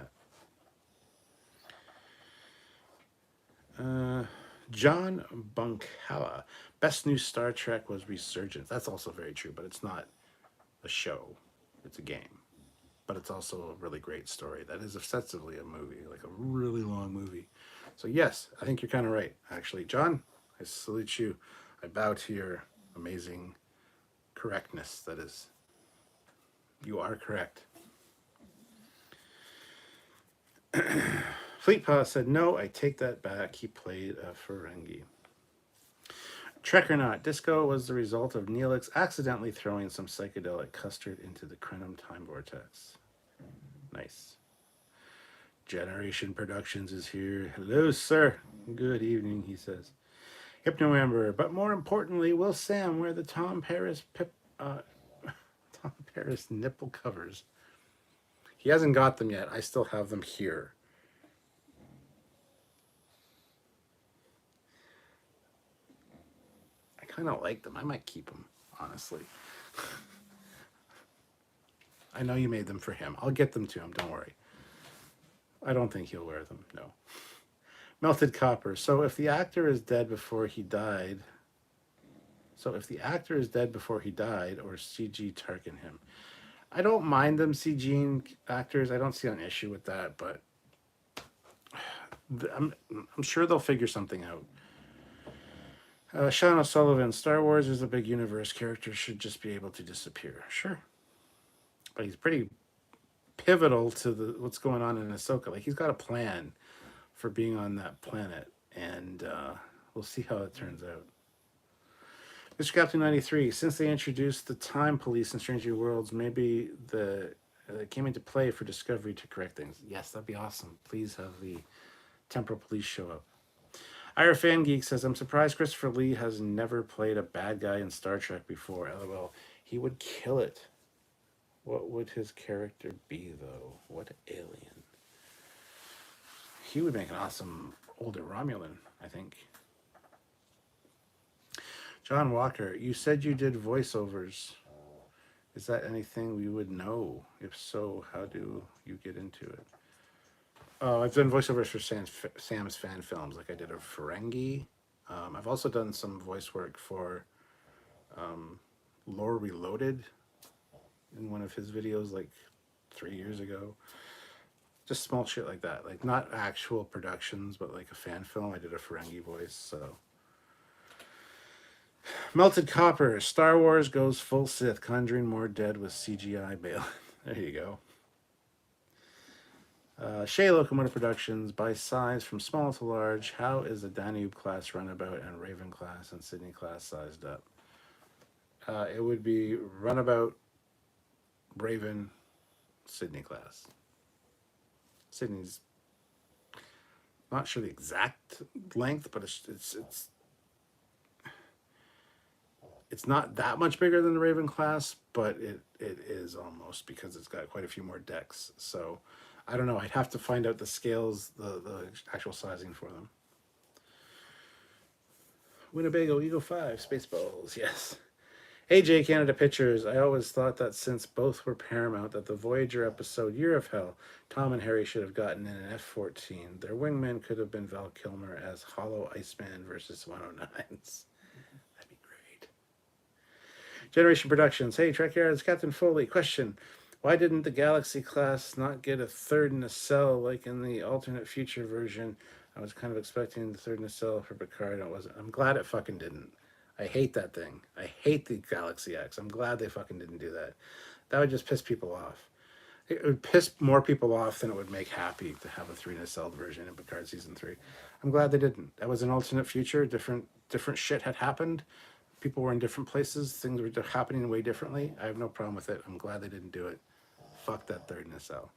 that. John Bunkhala. Best new Star Trek was Resurgence. That's also very true, but it's not a show. It's a game. But it's also a really great story. That is ostensibly a movie, like a really long movie. So yes, I think you're kind of right, actually. John, I salute you. I bow to your amazing correctness. That is, you are correct. Fleetpaw said, no, I take that back. He played a Ferengi. Trek or not, Disco was the result of Neelix accidentally throwing some psychedelic custard into the Krenim time vortex. Nice. Generation Productions is here. Hello, sir. Good evening, he says. Hypno Amber, but more importantly, will Sam wear the Tom Paris nipple covers? He hasn't got them yet. I still have them here. I kind of like them. I might keep them, honestly. I know you made them for him. I'll get them to him. Don't worry. I don't think he'll wear them. No. Melted copper. So if the actor is dead before he died, or CG Tarkin him, I don't mind them CGing actors. I don't see an issue with that, but I'm sure they'll figure something out. Sean O'Sullivan, Star Wars is a big universe. Characters should just be able to disappear. Sure, but he's pretty pivotal to what's going on in Ahsoka. Like he's got a plan for being on that planet, and we'll see how it turns out. Mr. Captain 93, since they introduced the Time Police in Strange New Worlds, maybe it came into play for Discovery to correct things. Yes, that'd be awesome. Please have the Temporal Police show up. Ira Fan Geek says, I'm surprised Christopher Lee has never played a bad guy in Star Trek before. LOL. He would kill it. What would his character be, though? What alien? He would make an awesome older Romulan, I think. John Walker, you said you did voiceovers. Is that anything we would know? If so, how do you get into it? I've done voiceovers for Sam's fan films, like I did a Ferengi. I've also done some voice work for Lore Reloaded in one of his videos like 3 years ago. Just small shit like that. Like not actual productions, but like a fan film. I did a Ferengi voice, so. Melted Copper, Star Wars goes full Sith, conjuring more dead with CGI Bale. There you go. Shea Locomotive Productions, by size from small to large, how is the Danube class runabout and Raven class and Sydney class sized up? It would be runabout, Raven, Sydney class. Sydney's not sure the exact length, but it's not that much bigger than the Raven class, but it is almost, because it's got quite a few more decks. So I don't know. I'd have to find out the scales, the actual sizing for them. Winnebago Eagle 5, Spaceballs, yes. AJ Canada Pictures, I always thought that since both were Paramount, that the Voyager episode Year of Hell, Tom and Harry should have gotten in an F-14. Their wingman could have been Val Kilmer as Hollow Iceman versus 109s. That'd be great. Generation Productions, hey, Trekyards, Captain Foley, question. Why didn't the Galaxy class not get a third nacelle like in the alternate future version? I was kind of expecting the third nacelle for Picard, and it wasn't. I'm glad it fucking didn't. I hate that thing. I hate the Galaxy X. I'm glad they fucking didn't do that. That would just piss people off. It would piss more people off than it would make happy to have a 3 nacelle version in Picard Season 3. I'm glad they didn't. That was an alternate future. Different shit had happened. People were in different places. Things were happening way differently. I have no problem with it. I'm glad they didn't do it. Fuck that third nacelle.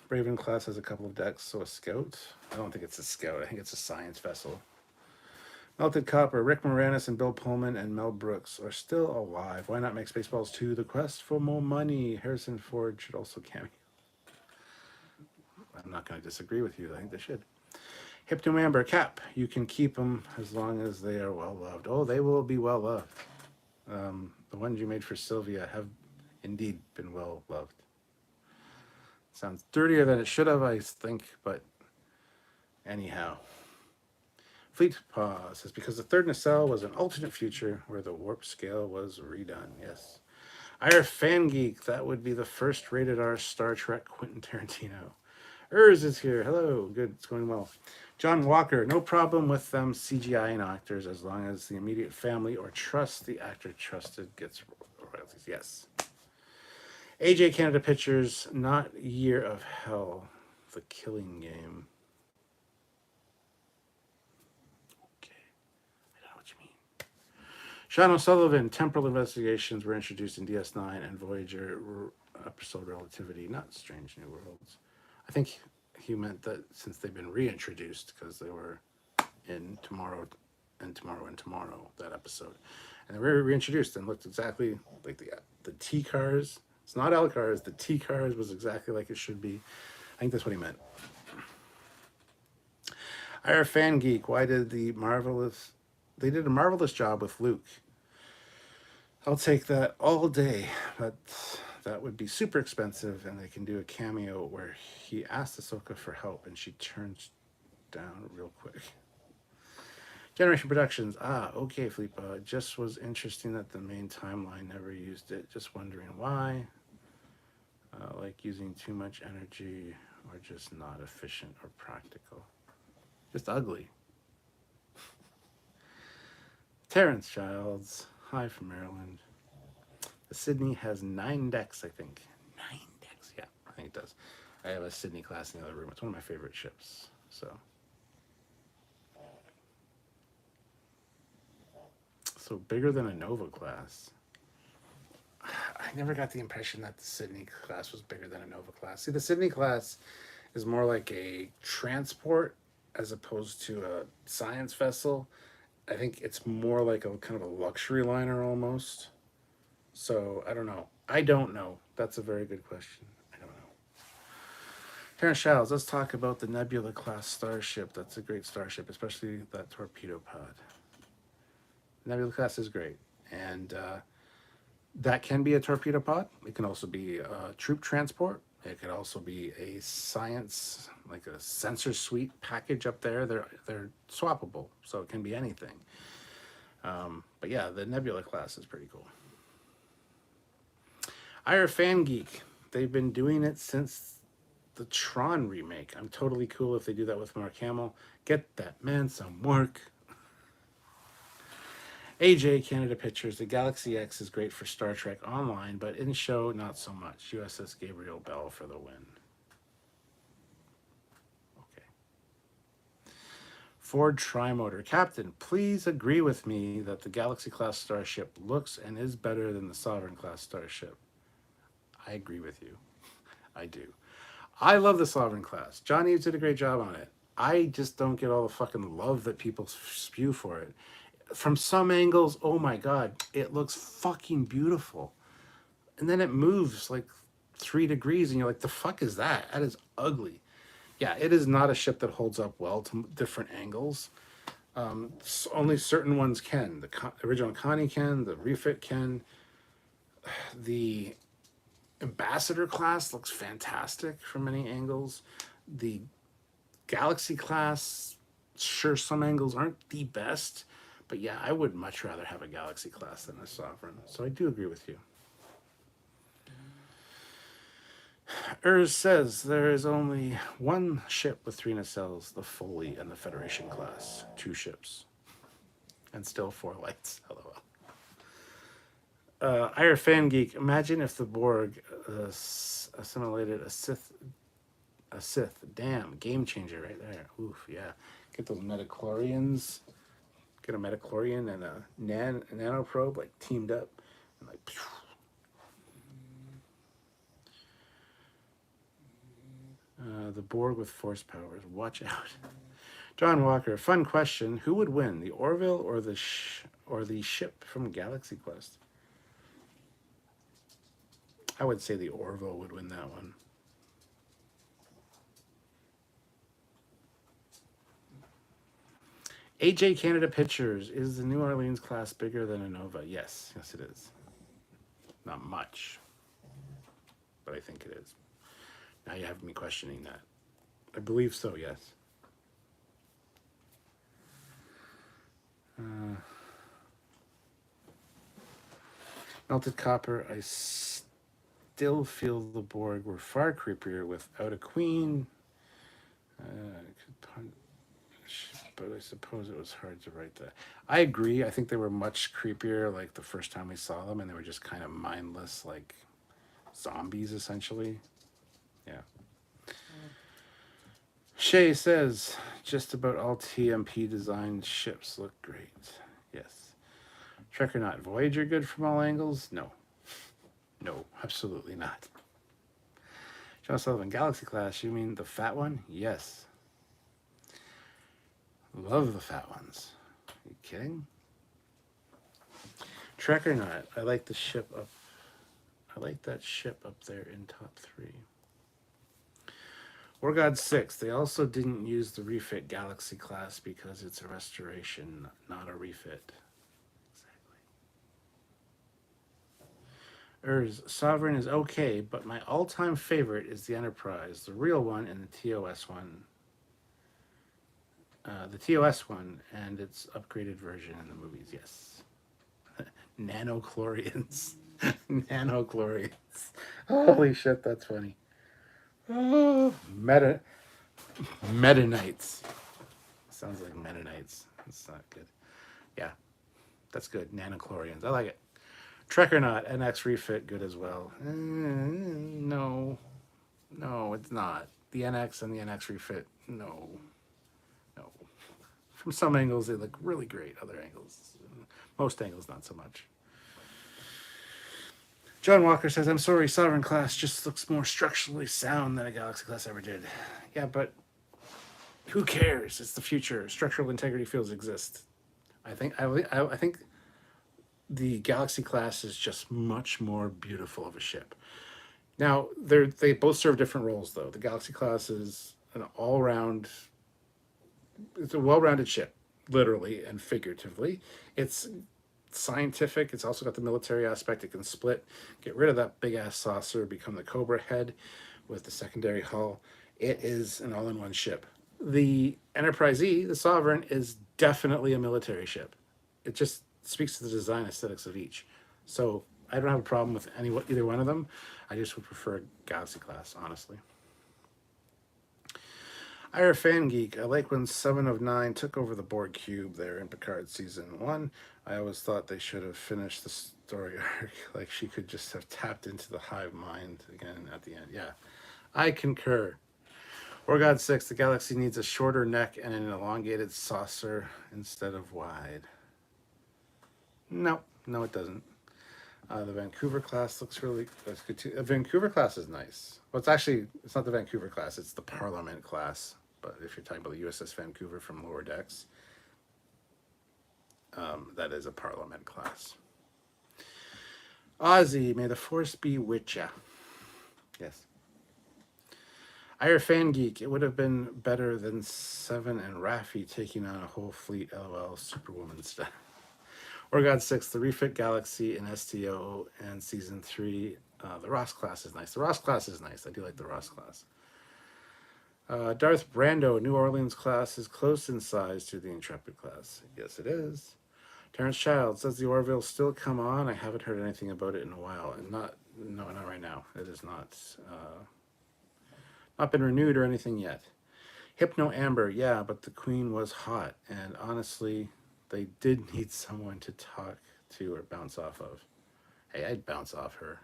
Raven class has a couple of decks, so a scout. I don't think it's a scout. I think it's a science vessel. Melted Copper, Rick Moranis and Bill Pullman and Mel Brooks are still alive. Why not make Spaceballs 2 The Quest for More Money? Harrison Ford should also cameo. I'm not going to disagree with you. I think they should. Hypno Amber, Cap, you can keep them as long as they are well loved. Oh, they will be well loved. The ones you made for Sylvia have indeed been well loved. Sounds dirtier than it should have, I think, but anyhow. Fleet Paw says, because the third nacelle was an alternate future where the warp scale was redone. Yes. Ira Fan Geek, that would be the first rated R Star Trek Quentin Tarantino. Is here. Hello. Good. It's going well. John Walker, no problem with them CGI actors as long as the immediate family or trust the actor trusted gets royalties. Yes. AJ Canada Pictures, not Year of Hell, The Killing Game. Okay. I don't know what you mean. Sean O'Sullivan, temporal investigations were introduced in DS9 and Voyager episode Relativity, not Strange New Worlds. I think he meant that since they've been reintroduced because they were in Tomorrow, that episode. And they were reintroduced and looked exactly like the T-cars. It's not L-cars. The T-cars was exactly like it should be. I think that's what he meant. Ira Fan Geek, why did they did a marvelous job with Luke. I'll take that all day, but that would be super expensive, and they can do a cameo where he asks Ahsoka for help and she turns down real quick. Generation Productions. Ah, okay, Felipe. Just was interesting that the main timeline never used it. Just wondering why. Like using too much energy or just not efficient or practical. Just ugly. Terrence Childs. Hi from Maryland. The Sydney has 9 decks, I think. 9 decks? Yeah, I think it does. I have a Sydney class in the other room. It's one of my favorite ships. So bigger than a Nova class. I never got the impression that the Sydney class was bigger than a Nova class. See, the Sydney class is more like a transport as opposed to a science vessel. I think it's more like a kind of a luxury liner almost. So I don't know. I don't know. That's a very good question. I don't know. Terrence Childs, let's talk about the Nebula class starship. That's a great starship, especially that torpedo pod. Nebula class is great. And that can be a torpedo pod. It can also be a troop transport. It could also be a science, like a sensor suite package up there. They're swappable, so it can be anything. But yeah, the Nebula class is pretty cool. Ira Fan Geek, they've been doing it since the Tron remake. I'm totally cool if they do that with Mark Hamill. Get that man some work. AJ Canada Pictures, the Galaxy X is great for Star Trek Online, but in show, not so much. USS Gabriel Bell for the win. Okay. Ford Trimotor. Captain, please agree with me that the Galaxy class starship looks and is better than the Sovereign class starship. I agree with you. I do. I love the Sovereign class. John Eves did a great job on it. I just don't get all the fucking love that people spew for it. From some angles, oh my god, it looks fucking beautiful. And then it moves like 3 degrees and you're like, the fuck is that? That is ugly. Yeah, it is not a ship that holds up well to different angles. Only certain ones can. The original Connie can, the refit can. The Ambassador class looks fantastic from many angles. The Galaxy class, sure, some angles aren't the best, but yeah, I would much rather have a Galaxy class than a Sovereign. So I do agree with you. Urs says there is only one ship with 3 nacelles, the Foley and the Federation class. 2 ships. And still 4 lights. LOL. Ira Fan Geek, imagine if the Borg assimilated a Sith. Damn, game changer right there. Oof, yeah. Get those metachlorians. Get a metachlorian and a nanoprobe like teamed up. And like, phew. The Borg with force powers. Watch out. John Walker, fun question. Who would win, the Orville or the ship from Galaxy Quest? I would say the Orville would win that one. AJ Canada Pictures, is the New Orleans class bigger than a Nova? Yes, yes it is. Not much, but I think it is. Now you have me questioning that. I believe so, yes. Melted Copper, I still feel the Borg were far creepier without a queen. But I suppose it was hard to write that. I agree. I think they were much creepier like the first time we saw them, and they were just kind of mindless, like zombies, essentially. Yeah. Shay says, just about all TMP designed ships look great. Yes. Trek or not, Voyager good from all angles? No. No, absolutely not. John Sullivan, Galaxy class, you mean the fat one? Yes. Love the fat ones. Are you kidding? Trek or not, I like the ship up. I like that ship up there in top 3. War God 6, they also didn't use the refit Galaxy class because it's a restoration, not a refit. Exactly. Sovereign is okay, but my all-time favorite is the Enterprise, the real one, and the TOS one. The TOS one and its upgraded version in the movies. Yes, nanochlorians, nanochlorians. Holy shit, that's funny. Oh, Mennonites. Sounds like Mennonites. That's not good. Yeah, that's good. Nanochlorians. I like it. Trek or not, NX refit good as well. No, no, it's not. The NX and the NX refit, no, no. From some angles, they look really great. Other angles, most angles, not so much. John Walker says, I'm sorry, Sovereign class just looks more structurally sound than a Galaxy class ever did. Yeah, but who cares? It's the future. Structural integrity fields exist. I think the Galaxy class is just much more beautiful of a ship. Now, they both serve different roles, though. The Galaxy class is an all-round, it's a well-rounded ship, literally and figuratively. It's scientific. It's also got the military aspect. It can split, get rid of that big-ass saucer, become the Cobra head with the secondary hull. It is an all-in-one ship. The Enterprise E, the Sovereign, is definitely a military ship. It just speaks to the design aesthetics of each. So I don't have a problem with either one of them. I just would prefer Galaxy class, honestly. Ira Fan Geek, I like when 7 of 9 took over the Borg Cube there in Picard Season 1. I always thought they should have finished the story arc. Like she could just have tapped into the hive mind again at the end. Yeah, I concur. Orgod 6, the Galaxy needs a shorter neck and an elongated saucer instead of wide. No, no, it doesn't. The Vancouver class looks really that's good too. The Vancouver class is nice. Well, it's not the Vancouver class, it's the Parliament class. But if you're talking about the USS Vancouver from Lower Decks, that is a Parliament class. Ozzy, may the force be with ya. Yes. Ira Fan Geek, it would have been better than Seven and Raffi taking on a whole fleet, LOL, Superwoman stuff. Orgod 6, the refit Galaxy in STO and Season 3. The Ross class is nice. The Ross class is nice. I do like the Ross class. Darth Brando, New Orleans class is close in size to the Intrepid class. Yes, it is. Terrence Child says the Orville still come on. I haven't heard anything about it in a while, and not right now. It is not been renewed or anything yet. Hypno Amber, yeah, but the Queen was hot, and honestly, they did need someone to talk to or bounce off of. Hey, I'd bounce off her.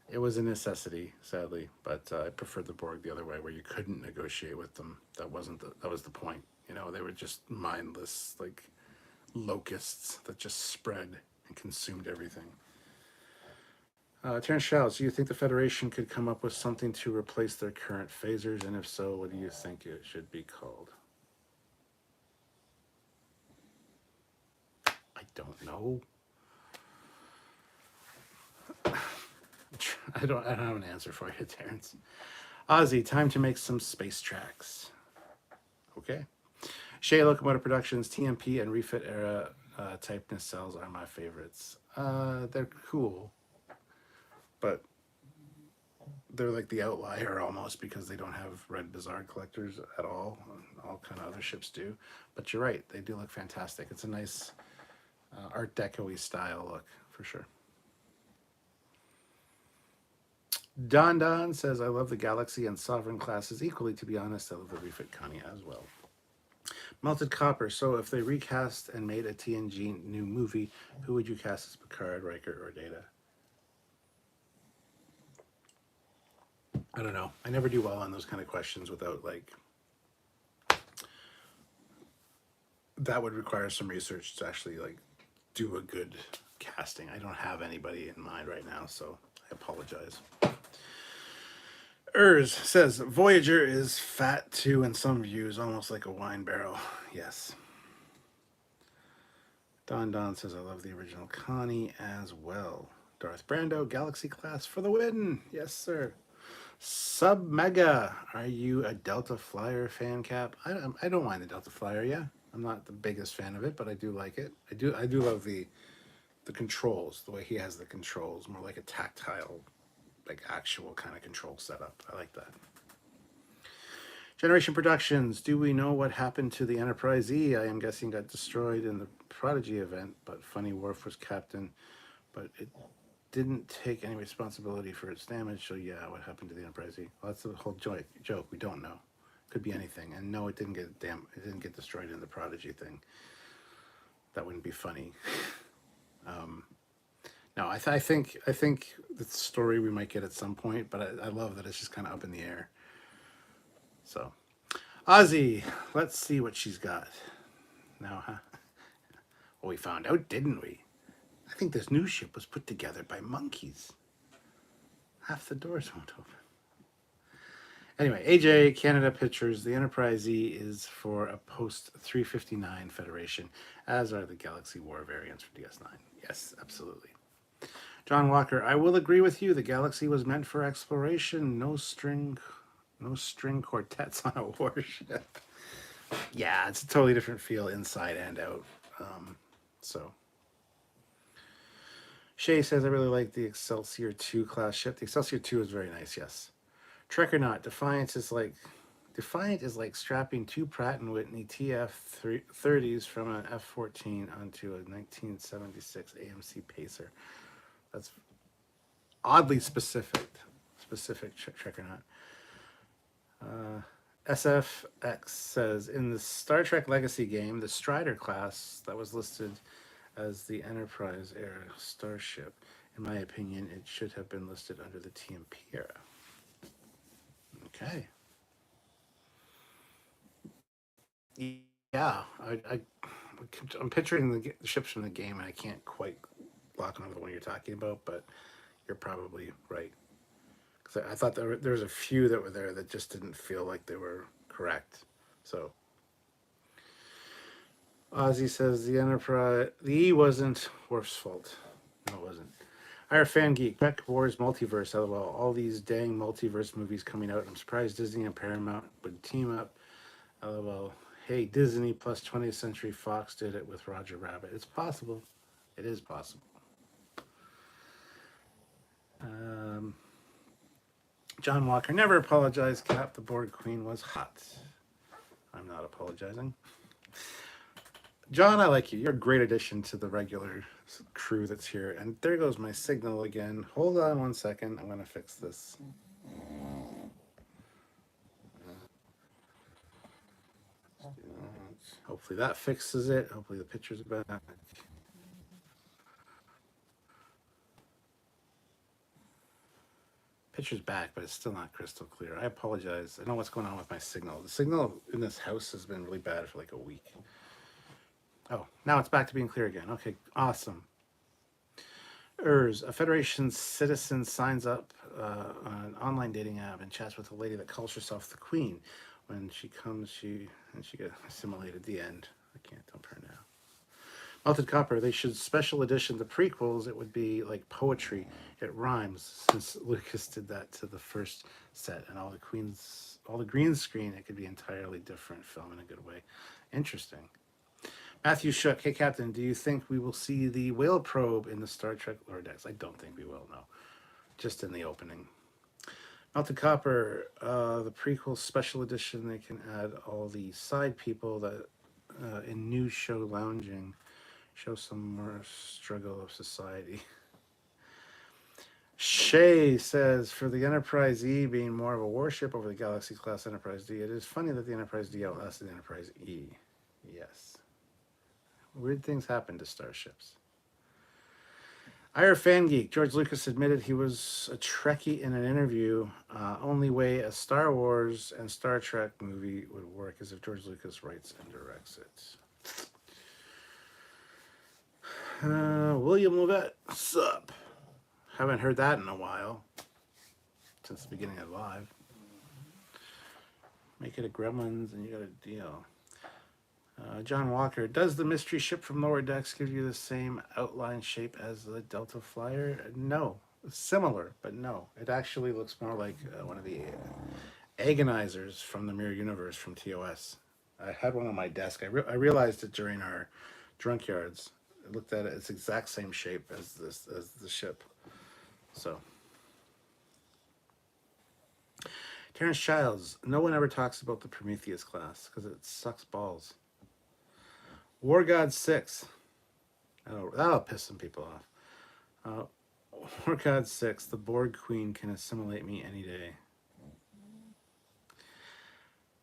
It was a necessity, sadly, but I preferred the Borg the other way, where you couldn't negotiate with them. That was the point. You know, they were just mindless, like locusts that just spread and consumed everything. Terrence Shouts, do you think the Federation could come up with something to replace their current phasers? And if so, what do you think it should be called? I don't know. I don't have an answer for you, Terrence. Ozzy, time to make some space tracks. Okay. Shea Locomotive Productions, TMP and refit era type nacelles are my favorites. They're cool, but they're like the outlier almost because they don't have red Bizarre collectors at all. All kind of other ships do. But you're right, they do look fantastic. It's a nice Art Deco-y style look for sure. Don says, I love the Galaxy and Sovereign classes equally, to be honest. I love the refit Connie as well. Melted Copper, so if they recast and made a TNG new movie, who would you cast as Picard, Riker, or Data? I don't know. I never do well on those kind of questions without, like, that would require some research to actually, like, do a good casting. I don't have anybody in mind right now, so I apologize. Says, Voyager is fat too in some views, almost like a wine barrel. Yes. Don says, I love the original Connie as well. Darth Brando, Galaxy class for the win. Yes, sir. Sub Mega, are you a Delta Flyer fan, Cap? I don't mind the Delta Flyer, yeah. I'm not the biggest fan of it, but I do like it. I do love the controls, the way he has the controls, more like a tactile, like actual kind of control setup. I like that. Generation Productions. Do we know what happened to the Enterprise E? I am guessing got destroyed in the Prodigy event, but Funny Worf was captain, but it didn't take any responsibility for its damage. So yeah, what happened to the Enterprise E? Well, that's the whole joke. We don't know. Could be anything. And no, it didn't get It didn't get destroyed in the Prodigy thing. That wouldn't be funny. Um, no, I think the story we might get at some point, but I love that it's just kind of up in the air. So, Ozzy, let's see what she's got now. Huh? Well, we found out, didn't we? I think this new ship was put together by monkeys. Half the doors won't open. Anyway, AJ Canada Pictures. The Enterprise E is for a post 359 Federation, as are the Galaxy War variants for DS9. Yes, absolutely. John Walker, I will agree with you. The Galaxy was meant for exploration. No string quartets on a warship. Yeah, it's a totally different feel inside and out. So Shay says I really like the Excelsior 2 class ship. The Excelsior 2 is very nice. Yes. Trek or not, Defiant is like strapping two Pratt and Whitney TF30s from an F-14 onto a 1976 AMC Pacer. That's oddly specific. Trek or not. SFX says in the Star Trek Legacy game, the Strider class that was listed as the Enterprise era starship. In my opinion, it should have been listed under the TMP era. Okay. Yeah, I'm picturing the ships from the game, and I can't quite lock onto the one you're talking about, but you're probably right. Because I thought there was a few that were there that just didn't feel like they were correct. So Ozzy says the E wasn't Worf's fault. No, it wasn't. Our fan geek, Trek Wars Multiverse, LOL. All these dang multiverse movies coming out. I'm surprised Disney and Paramount would team up. LOL. Hey, Disney plus 20th Century Fox did it with Roger Rabbit. It's possible. It is possible. John Walker, never apologize, Cap. The Borg Queen was hot. I'm not apologizing. John, I like you. You're a great addition to the regular crew that's here. And there goes my signal again. Hold on one second. I'm going to fix this. Hopefully that fixes it. Hopefully the picture's back. Picture's back, but it's still not crystal clear. I apologize. I don't know what's going on with my signal. The signal in this house has been really bad for like a week. Oh, now it's back to being clear again. Okay, awesome. A Federation citizen signs up on an online dating app and chats with a lady that calls herself the Queen. When she comes, she gets assimilated. The end. I can't dump her now. Melted Copper. They should special edition the prequels. It would be like poetry. It rhymes. Since Lucas did that to the first set and all the green screen, it could be entirely different film in a good way. Interesting. Matthew Shook, hey Captain, do you think we will see the whale probe in the Star Trek Lower Decks? I don't think we will, no. Just in the opening. Melted Copper, the prequel special edition, they can add all the side people that in new show lounging show some more struggle of society. Shay says, for the Enterprise E being more of a warship over the Galaxy class Enterprise D, it is funny that the Enterprise D outlasted the Enterprise E. Yes. Weird things happen to starships. Ira Fan Geek. George Lucas admitted he was a Trekkie in an interview. Only way a Star Wars and Star Trek movie would work is if George Lucas writes and directs it. William Lovett. Sup? Haven't heard that in a while. Since the beginning of Live. Make it a Gremlins and you got a deal. John Walker, does the mystery ship from Lower Decks give you the same outline shape as the Delta Flyer? No. Similar, but no. It actually looks more like one of the agonizers from the Mirror Universe from TOS. I had one on my desk. I realized it during our drunk yards. I looked at it. It's the exact same shape as the ship. So, Terrence Childs. No one ever talks about the Prometheus class because it sucks balls. War God 6. That'll piss some people off. War God 6. The Borg Queen can assimilate me any day.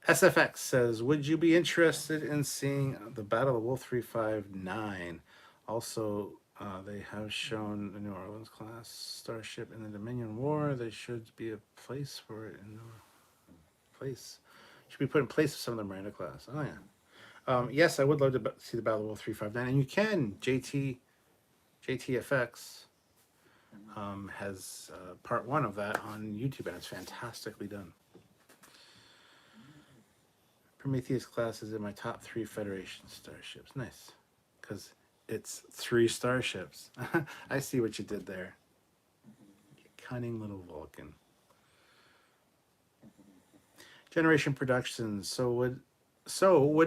SFX says, would you be interested in seeing the Battle of Wolf 359? Also, they have shown the New Orleans class starship in the Dominion War. There should be a place for it in the place. Should be put in place of some of the Miranda class. Oh, yeah. Yes, I would love to see the Battle of Wolf 359. And you can. JTFX has part 1 of that on YouTube, and it's fantastically done. Prometheus class is in my top 3 Federation starships. Nice. Because it's 3 starships. I see what you did there. You cunning little Vulcan. Generation Productions. So would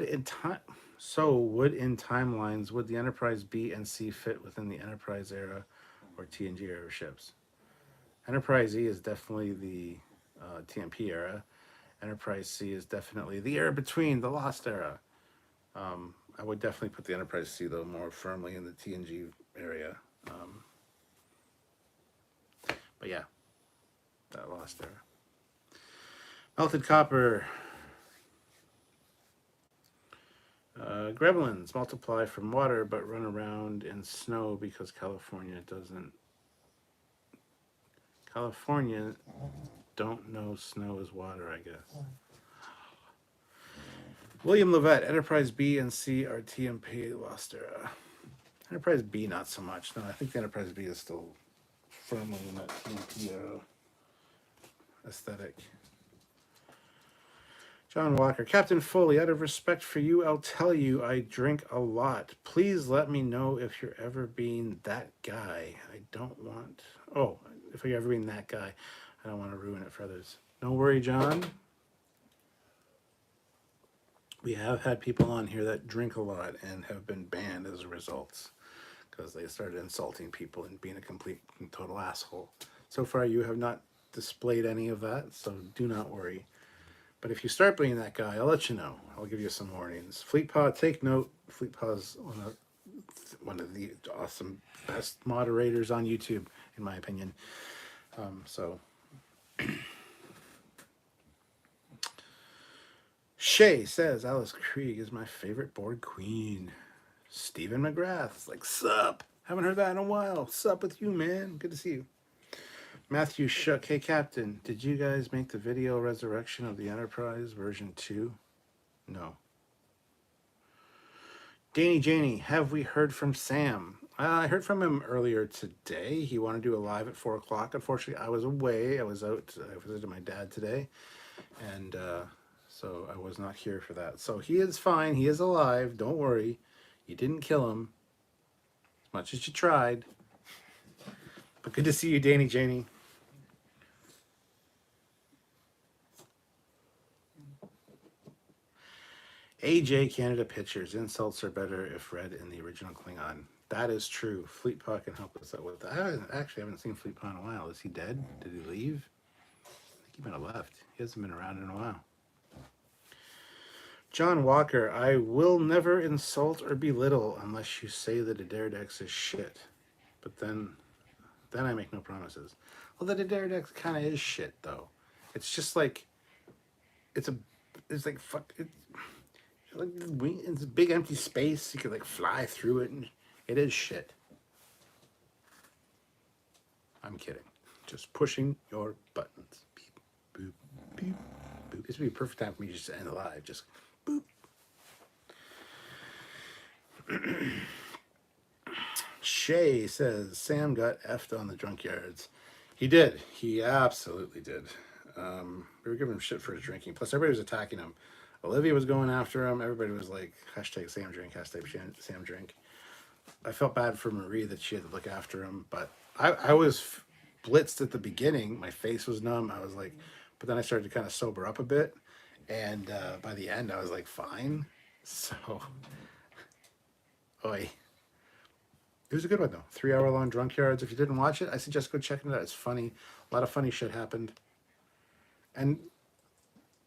in timelines would the Enterprise B and C fit within the Enterprise era or TNG era ships? Enterprise E is definitely the TMP era. Enterprise C is definitely the era between the Lost era. I would definitely put the Enterprise C, though, more firmly in the TNG area. But yeah, that Lost era. Melted Copper. Gremlins multiply from water but run around in snow because California don't know snow is water, I guess. William Levette, Enterprise B and C are TMP Lost era. Enterprise B, not so much. No, I think the Enterprise B is still firmly in that TMP aesthetic. John Walker, Captain Foley, out of respect for you, I'll tell you I drink a lot. Please let me know if you're ever being that guy. I don't want... Oh, if you're ever being that guy, I don't want to ruin it for others. Don't worry, John. We have had people on here that drink a lot and have been banned as a result because they started insulting people and being a complete and total asshole. So far, you have not displayed any of that, so do not worry. But if you start being that guy, I'll let you know. I'll give you some warnings. FleetPod, take note. FleetPod's one of the awesome, best moderators on YouTube, in my opinion. Shay says, Alice Krieg is my favorite Borg queen. Stephen McGrath's like, sup? Haven't heard that in a while. Sup with you, man? Good to see you. Matthew Shook, hey Captain, did you guys make the video Resurrection of the Enterprise version 2? No. Danny Janey, have we heard from Sam? I heard from him earlier today. He wanted to do a live at 4 o'clock. Unfortunately, I was away. I was out. I visited my dad today. And so I was not here for that. So he is fine. He is alive. Don't worry. You didn't kill him. As much as you tried. But good to see you, Danny Janey. AJ Canada Pictures. Insults are better if read in the original Klingon. That is true. FleetPod can help us out with that. I actually haven't seen FleetPod in a while. Is he dead? Did he leave? I think he might have left. He hasn't been around in a while. John Walker. I will never insult or belittle unless you say that a Daredex is shit. But then I make no promises. Well, the Daredex kind of is shit, though. It's just like... It's like... Fuck... It's a big empty space. You could like fly through it, and it is shit. I'm kidding. Just pushing your buttons. Beep, boop, beep, boop. This would be a perfect time for me just to end the live. Just boop. Shay says Sam got effed on the drunk yards. He did. He absolutely did. We were giving him shit for his drinking. Plus, everybody was attacking him. Olivia was going after him. Everybody was like, hashtag Sam drink, hashtag Sam drink. I felt bad for Marie that she had to look after him, but I was blitzed at the beginning. My face was numb. I was like, but then I started to kind of sober up a bit. And by the end, I was like, fine. So, oi. It was a good one, though. 3 hour long Drunk Yards. If you didn't watch it, I suggest go checking it out. It's funny. A lot of funny shit happened. And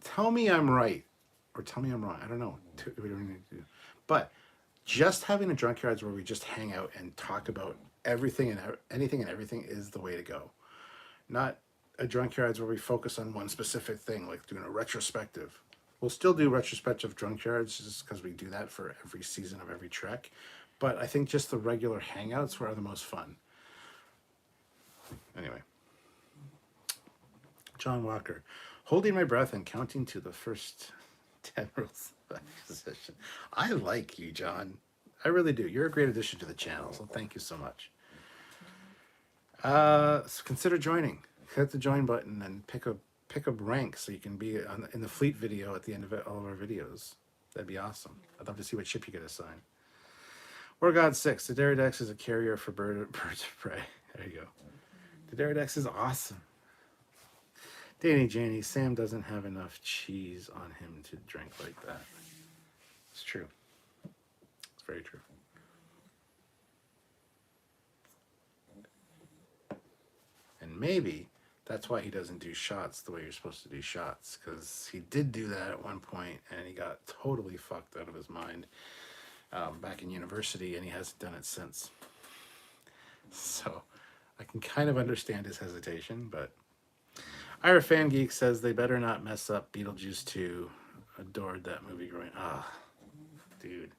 tell me I'm right, or tell me I'm wrong. I don't know. We don't need to do. But just having a Drunk Yards where we just hang out and talk about everything and anything and everything is the way to go. Not a Drunk Yards where we focus on one specific thing, like doing a retrospective. We'll still do retrospective Drunk Yards just because we do that for every season of every Trek. But I think just the regular hangouts were the most fun. Anyway, John Walker, holding my breath and counting to the first 10 rules of acquisition. I like you, John. I really do. You're a great addition to the channel, so thank you so much. So consider joining. Hit the join button and pick a rank so you can be in the fleet video at the end of all of our videos. That'd be awesome. I'd love to see what ship you get assigned. War God 6. The Deridex is a carrier for birds of prey. There you go. The Deridex is awesome. Danny Janie, Sam doesn't have enough cheese on him to drink like that. It's true. It's very true. And maybe that's why he doesn't do shots the way you're supposed to do shots, because he did do that at one point and he got totally fucked out of his mind back in university, and he hasn't done it since. So I can kind of understand his hesitation, but Ira Fan Geek says they better not mess up Beetlejuice 2. Adored that movie growing up. Dude.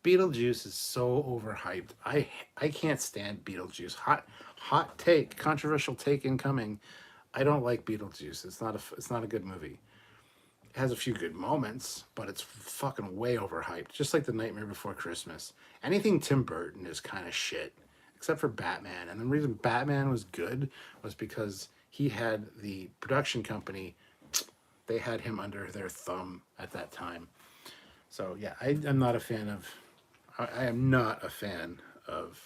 Beetlejuice is so overhyped. I can't stand Beetlejuice. Hot take, controversial take incoming. I don't like Beetlejuice. It's not a good movie. It has a few good moments, but it's fucking way overhyped. Just like The Nightmare Before Christmas. Anything Tim Burton is kind of shit, except for Batman. And the reason Batman was good was because he had the production company. They had him under their thumb at that time. So yeah, I'm not a fan of. I am not a fan of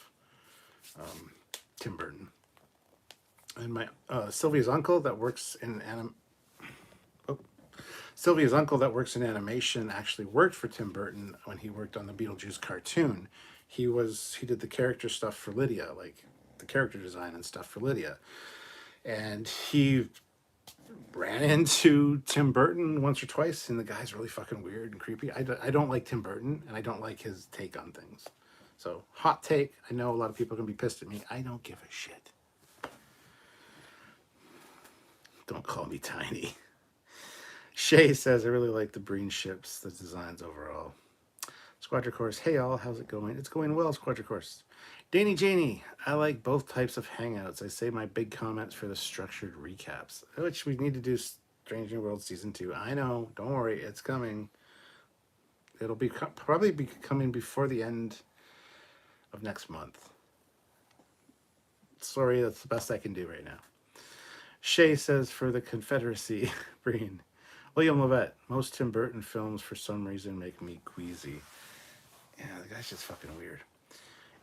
Tim Burton. And my Sylvia's uncle that works in Sylvia's uncle that works in animation actually worked for Tim Burton when he worked on the Beetlejuice cartoon. He did the character stuff for Lydia, like the character design and stuff for Lydia. And he ran into Tim Burton once or twice, and the guy's really fucking weird and creepy. I don't like Tim Burton, and I don't like his take on things. So, hot take. I know a lot of people are going to be pissed at me. I don't give a shit. Don't call me tiny. Shay says, I really like the Breen ships, the designs overall. Squadra Course, hey all, how's it going? It's going well, Squadra Course. Danny Janie, I like both types of hangouts. I say my big comments for the structured recaps, which we need to do Strange New World Season 2. I know, don't worry, it's coming. It'll be probably be coming before the end of next month. Sorry, that's the best I can do right now. Shay says, for the Confederacy, Breen. William Lovett, most Tim Burton films for some reason make me queasy. Yeah, the guy's just fucking weird.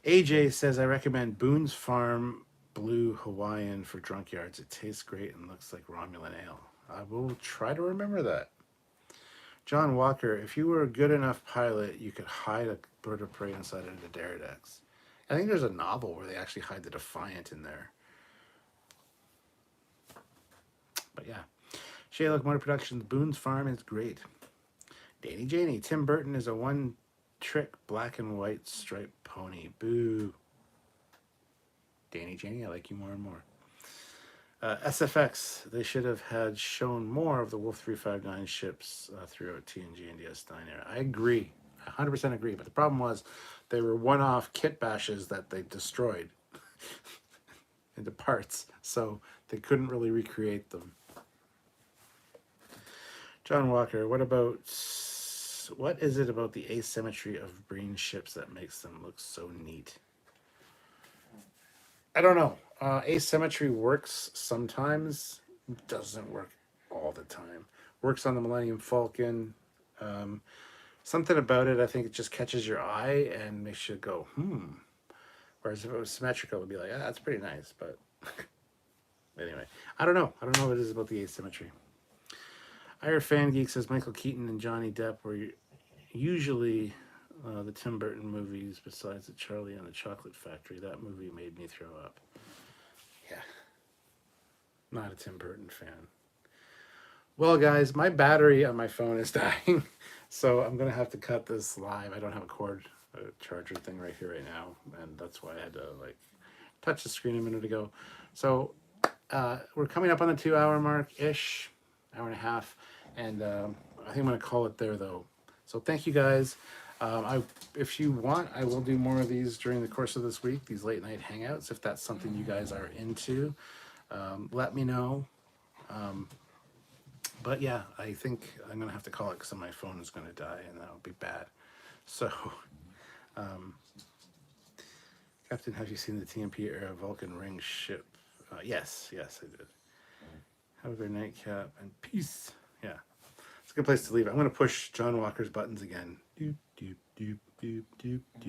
AJ says, I recommend Boone's Farm Blue Hawaiian for Drunk Yards. It tastes great and looks like Romulan ale. I will try to remember that. John Walker, if you were a good enough pilot, you could hide a bird of prey inside of the Deridex. I think there's a novel where they actually hide the Defiant in there. But yeah. Shaylock Motor Productions, Boone's Farm is great. Danny Janie, Tim Burton is a one-trick black and white striped pony. Boo. Danny Janie, I like you more and more. SFX, they should have had shown more of the Wolf 359 ships throughout TNG and DS9 era. I agree. I 100% agree. But the problem was they were one-off kit bashes that they destroyed into parts. So they couldn't really recreate them. John Walker, what is it about the asymmetry of Breen ships that makes them look so neat? I don't know. Asymmetry works sometimes, doesn't work all the time. Works on the Millennium Falcon. Something about it, I think it just catches your eye and makes you go, Whereas if it was symmetrical, it would be like, that's pretty nice. But anyway, I don't know. I don't know what it is about the asymmetry. Ira Fan Geek says Michael Keaton and Johnny Depp were usually the Tim Burton movies besides the Charlie and the Chocolate Factory. That movie made me throw up. Yeah. Not a Tim Burton fan. Well, guys, my battery on my phone is dying, so I'm going to have to cut this live. I don't have a cord charger thing right here right now, and that's why I had to like touch the screen a minute ago. So we're coming up on the 2 hour mark ish, hour and a half, and I think I'm going to call it there though. So thank you guys. If you want, I will do more of these during the course of this week, these late night hangouts. If that's something you guys are into, let me know. But yeah, I think I'm going to have to call it because my phone is going to die and that would be bad. So, Captain, have you seen the TMP era Vulcan ring ship? Yes, I did. Have a good night, Cap, and peace. Yeah, it's a good place to leave. I'm going to push John Walker's buttons again. Doop, doop, doop, doop, doop, doop.